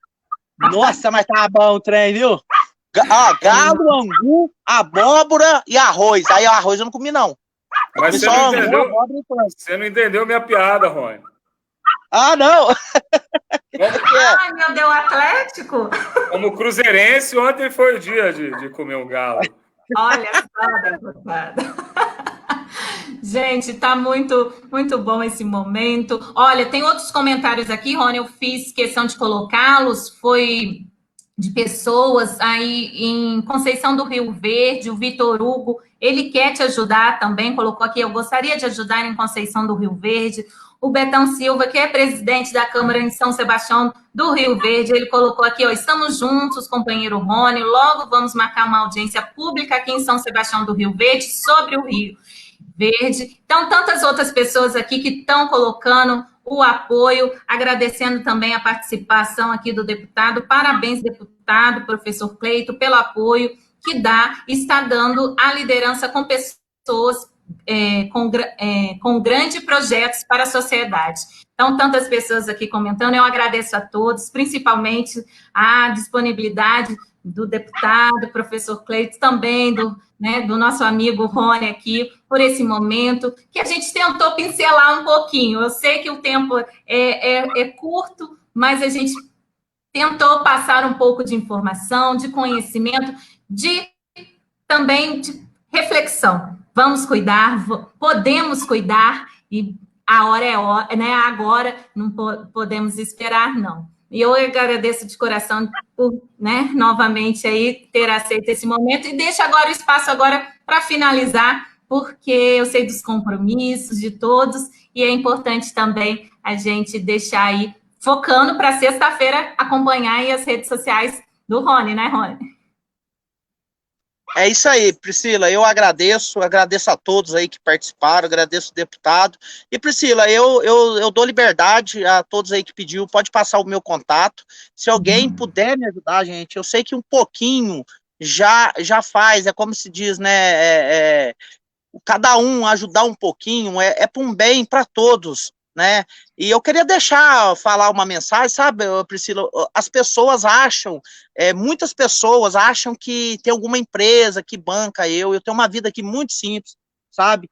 Speaker 3: Nossa, mas tá bom o trem, viu? Galo, angu, abóbora e arroz. Aí o arroz eu não comi, não.
Speaker 2: Mas você não entendeu minha piada, Rony.
Speaker 3: Ah, não!
Speaker 1: Ai, meu Deus, Atlético!
Speaker 2: Como cruzeirense, ontem foi o dia de comer um galo.
Speaker 1: Olha só, deputada. Gente, tá muito, muito bom esse momento. Olha, tem outros comentários aqui, Rony, eu fiz questão de colocá-los, foi de pessoas aí em Conceição do Rio Verde, o Vitor Hugo, ele quer te ajudar também, colocou aqui, eu gostaria de ajudar em Conceição do Rio Verde. O Betão Silva, que é presidente da Câmara em São Sebastião do Rio Verde, ele colocou aqui, ó, estamos juntos, companheiro Rony, logo vamos marcar uma audiência pública aqui em São Sebastião do Rio Verde sobre o Rio Verde. Então, tantas outras pessoas aqui que estão colocando o apoio, agradecendo também a participação aqui do deputado. Parabéns, deputado, professor Cleito, pelo apoio que está dando a liderança com pessoas com grandes projetos para a sociedade. Então, tantas pessoas aqui comentando, eu agradeço a todos, principalmente a disponibilidade do deputado, professor Cleito, também do nosso amigo Rony aqui, por esse momento, que a gente tentou pincelar um pouquinho. Eu sei que o tempo é curto, mas a gente tentou passar um pouco de informação, de conhecimento, também de reflexão. Vamos cuidar, podemos cuidar, e a hora é hora, né? Agora não podemos esperar, não. E eu agradeço de coração por, novamente aí ter aceito esse momento, e deixo agora o espaço agora para finalizar, porque eu sei dos compromissos de todos, e é importante também a gente deixar aí, focando para sexta-feira, acompanhar aí as redes sociais do Rony, né, Rony?
Speaker 3: É isso aí, Priscila, eu agradeço a todos aí que participaram, agradeço o deputado, e Priscila, eu dou liberdade a todos aí que pediu, pode passar o meu contato, se alguém puder me ajudar, gente, eu sei que um pouquinho já faz, é como se diz, né, cada um ajudar um pouquinho, é para um bem para todos, né? E eu queria falar uma mensagem, sabe, Priscila? As pessoas acham, muitas pessoas acham que tem alguma empresa que banca eu tenho uma vida aqui muito simples, sabe?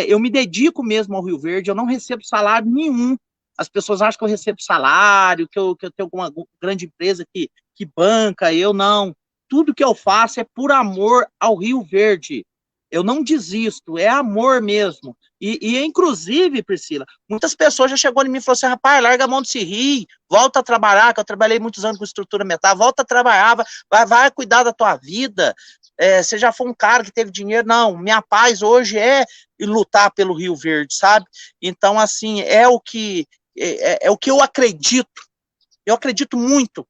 Speaker 3: Eu me dedico mesmo ao Rio Verde, eu não recebo salário nenhum. As pessoas acham que eu recebo salário, que eu tenho alguma grande empresa que banca, eu não. Tudo que eu faço é por amor ao Rio Verde. Eu não desisto, é amor mesmo. Inclusive, Priscila, muitas pessoas já chegou em mim e falou assim, rapaz, larga a mão desse rio, volta a trabalhar, que eu trabalhei muitos anos com estrutura metal, volta a trabalhar, vai cuidar da tua vida, você já foi um cara que teve dinheiro, não, minha paz hoje é lutar pelo Rio Verde, sabe? Então, assim, é o que eu acredito muito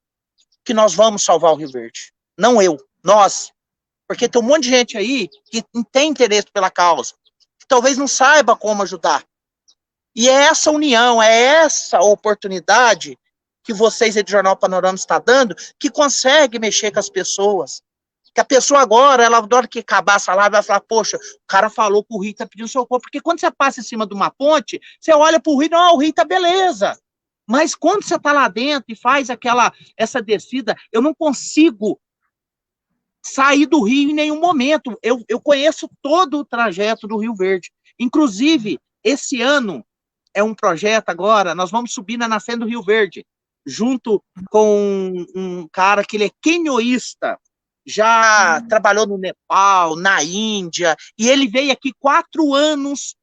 Speaker 3: que nós vamos salvar o Rio Verde, não eu, nós, porque tem um monte de gente aí que tem interesse pela causa, que talvez não saiba como ajudar. E é essa união, é essa oportunidade que vocês aí do Jornal Panorama está dando, que consegue mexer com as pessoas. Que a pessoa agora, ela, na hora que acabar essa live, vai falar, poxa, o cara falou que o rio está pedindo socorro. Porque quando você passa em cima de uma ponte, você olha para o rio, não, o rio está beleza. Mas quando você está lá dentro e faz essa descida, eu não consigo sair do rio em nenhum momento. Eu conheço todo o trajeto do Rio Verde. Inclusive, esse ano é um projeto agora, nós vamos subir na Nascente do Rio Verde, junto com um cara que ele é quenioísta, já trabalhou no Nepal, na Índia, e ele veio aqui 4 anos,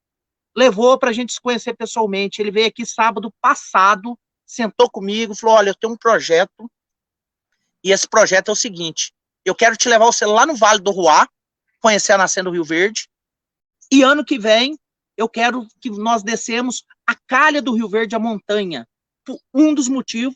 Speaker 3: levou para a gente se conhecer pessoalmente. Ele veio aqui sábado passado, sentou comigo, falou, olha, eu tenho um projeto, e esse projeto é o seguinte, eu quero te levar você lá no Vale do Ruá, conhecer a Nascente do Rio Verde, e ano que vem eu quero que nós descemos a calha do Rio Verde, a montanha. Um dos motivos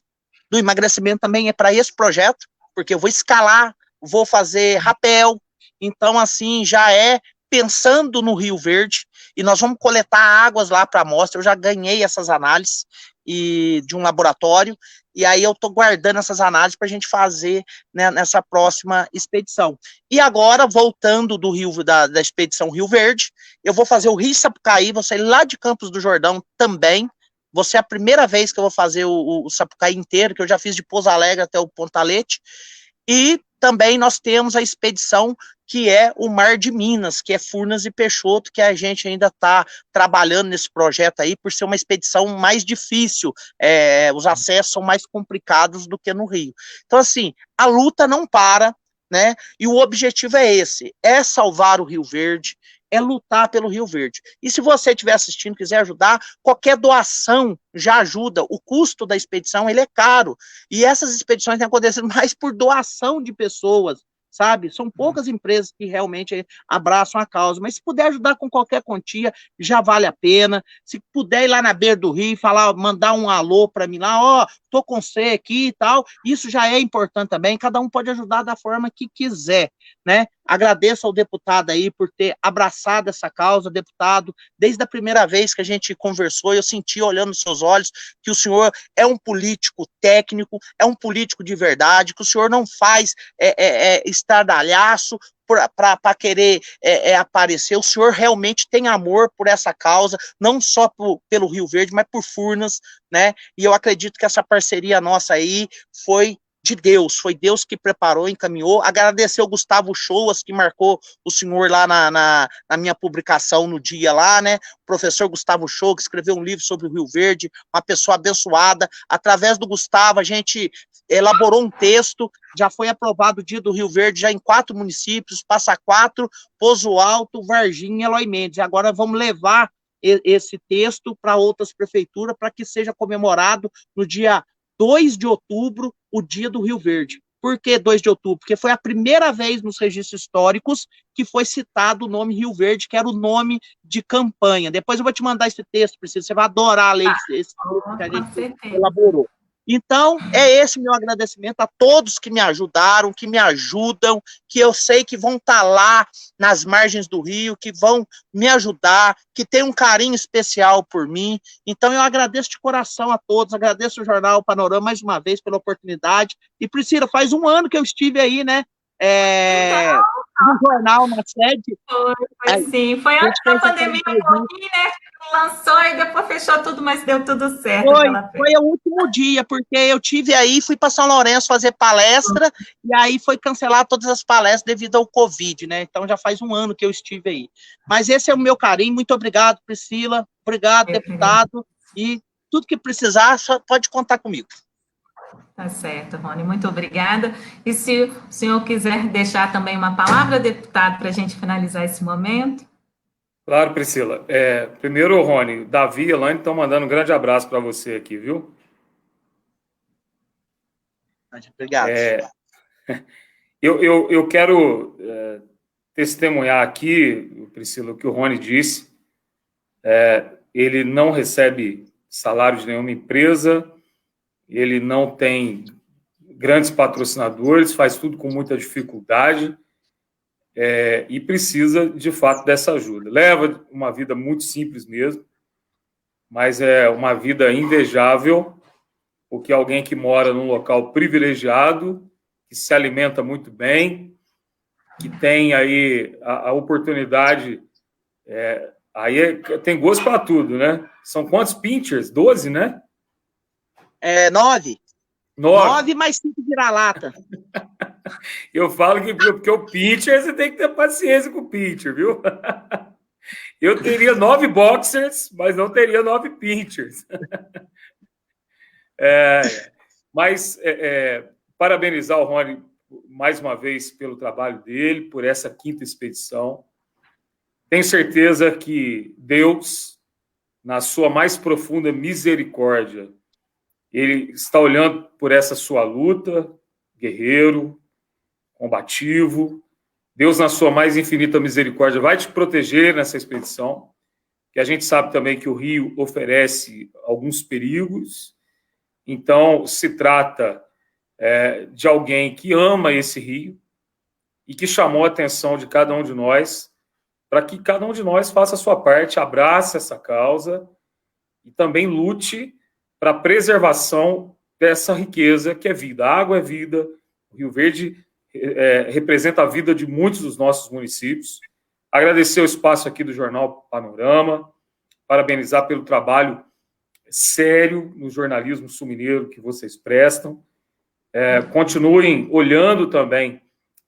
Speaker 3: do emagrecimento também é para esse projeto, porque eu vou escalar, vou fazer rapel, então assim, já é pensando no Rio Verde, e nós vamos coletar águas lá para amostra. Eu já ganhei essas análises de um laboratório, e aí eu estou guardando essas análises para a gente fazer, né, nessa próxima expedição. E agora, voltando do Rio, da expedição Rio Verde, eu vou fazer o Rio Sapucaí, vou sair lá de Campos do Jordão também. Vou ser a primeira vez que eu vou fazer o Sapucaí inteiro, que eu já fiz de Pouso Alegre até o Pontalete. E também nós temos a expedição que é o Mar de Minas, que é Furnas e Peixoto, que a gente ainda está trabalhando nesse projeto aí, por ser uma expedição mais difícil, os acessos são mais complicados do que no Rio. Então, assim, a luta não para, né? E o objetivo é esse, é salvar o Rio Verde, é lutar pelo Rio Verde. E se você estiver assistindo, quiser ajudar, qualquer doação já ajuda. O custo da expedição, ele é caro. E essas expedições têm acontecido mais por doação de pessoas, sabe? São poucas empresas que realmente abraçam a causa, mas se puder ajudar com qualquer quantia, já vale a pena. Se puder ir lá na beira do rio e falar, mandar um alô para mim lá, ó, tô com você aqui e tal, isso já é importante também. Cada um pode ajudar da forma que quiser, né? Agradeço ao deputado aí por ter abraçado essa causa, deputado. Desde a primeira vez que a gente conversou, eu senti, olhando nos seus olhos, que o senhor é um político técnico, é um político de verdade, que o senhor não faz estardalhaço para querer aparecer. O senhor realmente tem amor por essa causa, não só pelo Rio Verde, mas por Furnas, né? E eu acredito que essa parceria nossa aí foi de Deus, foi Deus que preparou, encaminhou. Agradecer ao Gustavo Shoas, que marcou o senhor lá na minha publicação no dia lá, né? O professor Gustavo Shoas, que escreveu um livro sobre o Rio Verde, uma pessoa abençoada. Através do Gustavo, a gente elaborou um texto, já foi aprovado o Dia do Rio Verde, já em 4 municípios, Passa Quatro, Pouso Alto, Varginha e Eloy Mendes. Agora vamos levar esse texto para outras prefeituras, para que seja comemorado no dia 2 de outubro, o Dia do Rio Verde. Por que 2 de outubro? Porque foi a primeira vez nos registros históricos que foi citado o nome Rio Verde, que era o nome de campanha. Depois eu vou te mandar esse texto, Priscila, você vai adorar ler esse texto que a gente elaborou. Então, é esse meu agradecimento a todos que me ajudaram, que me ajudam, que eu sei que vão estar lá nas margens do rio, que vão me ajudar, que tem um carinho especial por mim. Então, eu agradeço de coração a todos, agradeço o Jornal Panorama mais uma vez pela oportunidade. E, Priscila, faz 1 ano que eu estive aí, né? no jornal, na sede.
Speaker 1: Foi sim. Foi antes da pandemia um pouquinho, né? Lançou e depois fechou tudo, mas deu tudo certo.
Speaker 3: Foi o último dia, porque eu tive aí, fui para São Lourenço fazer palestra, e aí foi cancelar todas as palestras devido ao Covid, né? Então já faz um ano que eu estive aí. Mas esse é o meu carinho. Muito obrigado, Priscila. Obrigado, deputado. E tudo que precisar, só pode contar comigo.
Speaker 1: Tá certo, Rony, muito obrigada. E se o senhor quiser deixar também uma palavra, deputado, para a gente finalizar esse momento?
Speaker 2: Claro, Priscila. Primeiro, Rony, Davi e Elaine estão mandando um grande abraço para você aqui, viu?
Speaker 3: Obrigado.
Speaker 2: Eu quero testemunhar aqui, Priscila, o que o Rony disse. Ele não recebe salário de nenhuma empresa, ele não tem grandes patrocinadores, faz tudo com muita dificuldade e precisa, de fato, dessa ajuda. Leva uma vida muito simples mesmo, mas é uma vida invejável, porque alguém que mora num local privilegiado, que se alimenta muito bem, que tem aí a oportunidade... tem gosto para tudo, né? São quantos pinchers? 12, né?
Speaker 3: 9. 9 mais 5 vira-lata.
Speaker 2: Eu falo que porque o pitcher, você tem que ter paciência com o pitcher, viu? Eu teria 9 boxers, mas não teria 9 pitchers. Mas parabenizar o Rony mais uma vez pelo trabalho dele, por essa 5ª expedição. Tenho certeza que Deus, na sua mais profunda misericórdia, Ele está olhando por essa sua luta, guerreiro, combativo. Deus, na sua mais infinita misericórdia, vai te proteger nessa expedição, que a gente sabe também que o rio oferece alguns perigos. Então, se trata de alguém que ama esse rio e que chamou a atenção de cada um de nós para que cada um de nós faça a sua parte, abrace essa causa e também lute para a preservação dessa riqueza que é vida. A água é vida, o Rio Verde representa a vida de muitos dos nossos municípios. Agradecer o espaço aqui do Jornal Panorama, parabenizar pelo trabalho sério no jornalismo sul-mineiro que vocês prestam. Continuem olhando também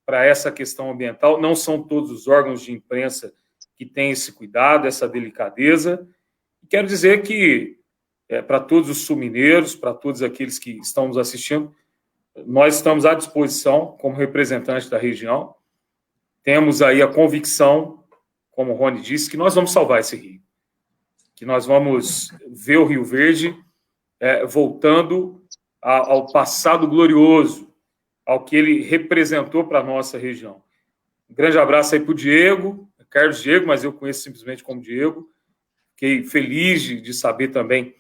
Speaker 2: para essa questão ambiental. Não são todos os órgãos de imprensa que têm esse cuidado, essa delicadeza. E quero dizer que, para todos os sul-mineiros, para todos aqueles que estão nos assistindo, nós estamos à disposição, como representantes da região. Temos aí a convicção, como o Rony disse, que nós vamos salvar esse rio, que nós vamos ver o Rio Verde voltando ao passado glorioso, ao que ele representou para a nossa região. Um grande abraço aí para o Diego, Carlos Diego, mas eu conheço simplesmente como Diego. Fiquei feliz de saber também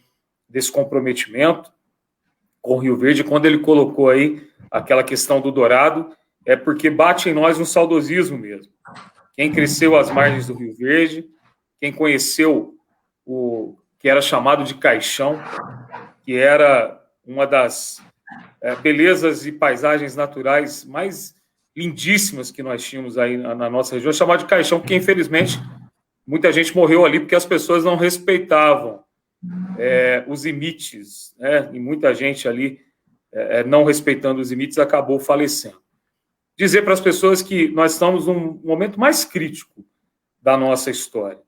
Speaker 2: desse comprometimento com o Rio Verde. Quando ele colocou aí aquela questão do Dourado, é porque bate em nós um saudosismo mesmo. Quem cresceu às margens do Rio Verde, quem conheceu o que era chamado de Caixão, que era uma das belezas e paisagens naturais mais lindíssimas que nós tínhamos aí na nossa região, chamado de Caixão, porque infelizmente muita gente morreu ali porque as pessoas não respeitavam os limites, né? E muita gente ali, não respeitando os limites, acabou falecendo. Dizer para as pessoas que nós estamos num momento mais crítico da nossa história.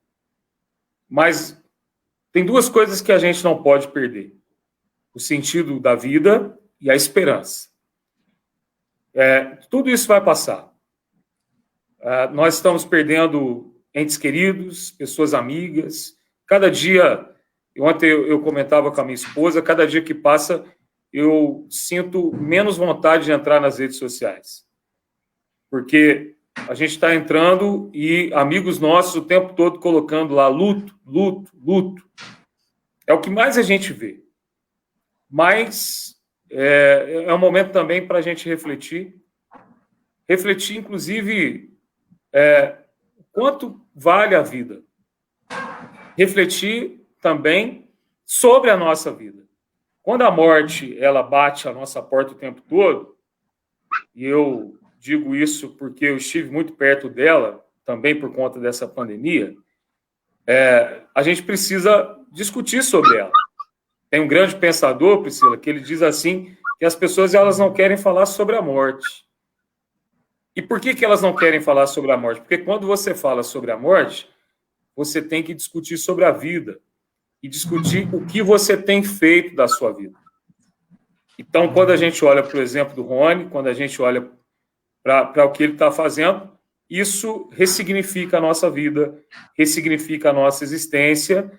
Speaker 2: Mas tem duas coisas que a gente não pode perder: o sentido da vida e a esperança. Tudo isso vai passar. Nós estamos perdendo entes queridos, pessoas amigas. Cada dia, ontem eu comentava com a minha esposa, cada dia que passa eu sinto menos vontade de entrar nas redes sociais. Porque a gente está entrando e amigos nossos o tempo todo colocando lá luto, luto, luto. É o que mais a gente vê. Mas é um momento também para a gente refletir, inclusive, quanto vale a vida. Refletir também sobre a nossa vida. Quando a morte ela bate a nossa porta o tempo todo, e eu digo isso porque eu estive muito perto dela, também por conta dessa pandemia, a gente precisa discutir sobre ela. Tem um grande pensador, Priscila, que ele diz assim, que as pessoas elas não querem falar sobre a morte. E por que elas não querem falar sobre a morte? Porque quando você fala sobre a morte, você tem que discutir sobre a vida e discutir o que você tem feito da sua vida. Então, quando a gente olha para o exemplo do Rony, quando a gente olha para o que ele está fazendo, isso ressignifica a nossa vida, ressignifica a nossa existência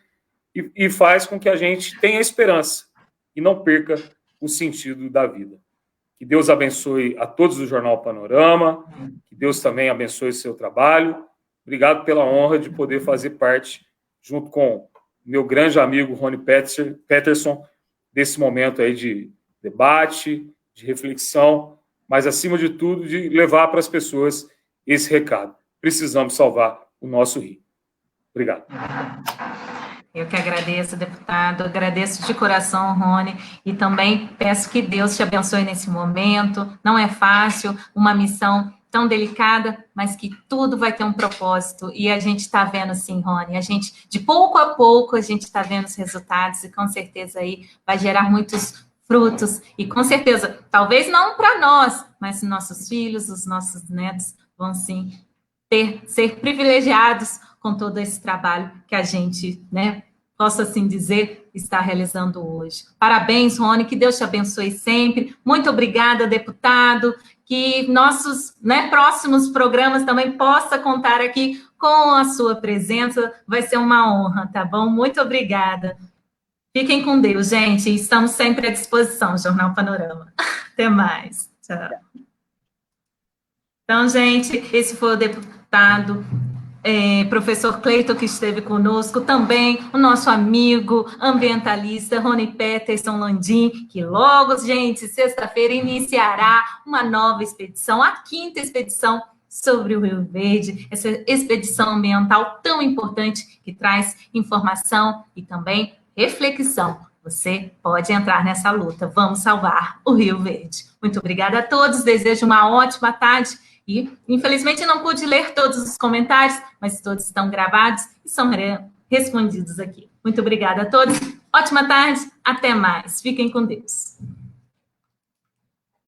Speaker 2: e faz com que a gente tenha esperança e não perca o sentido da vida. Que Deus abençoe a todos do Jornal Panorama, que Deus também abençoe o seu trabalho. Obrigado pela honra de poder fazer parte, junto com meu grande amigo Rony Peterson, desse momento aí de debate, de reflexão, mas, acima de tudo, de levar para as pessoas esse recado. Precisamos salvar o nosso rio. Obrigado.
Speaker 1: Eu que agradeço, deputado, agradeço de coração, Rony, e também peço que Deus te abençoe nesse momento. Não é fácil, uma missão tão delicada, mas que tudo vai ter um propósito, e a gente está vendo sim, Rony, a gente, de pouco a pouco, a gente está vendo os resultados, e com certeza aí vai gerar muitos frutos, e com certeza, talvez não para nós, mas nossos filhos, os nossos netos vão sim ser privilegiados com todo esse trabalho que a gente, né, posso assim dizer, está realizando hoje. Parabéns, Rony, que Deus te abençoe sempre. Muito obrigada, deputado, que nossos, né, próximos programas também possa contar aqui com a sua presença. Vai ser uma honra, tá bom? Muito obrigada. Fiquem com Deus, gente. Estamos sempre à disposição, Jornal Panorama. Até mais. Tchau. Então, gente, esse foi o deputado professor Cleiton, que esteve conosco, também o nosso amigo ambientalista Rony Peterson Landim, que logo, gente, sexta-feira iniciará uma nova expedição, a 5ª expedição sobre o Rio Verde, essa expedição ambiental tão importante que traz informação e também reflexão. Você pode entrar nessa luta. Vamos salvar o Rio Verde. Muito obrigada a todos, desejo uma ótima tarde. E, infelizmente, não pude ler todos os comentários, mas todos estão gravados e são respondidos aqui. Muito obrigada a todos. Ótima tarde. Até mais. Fiquem com Deus.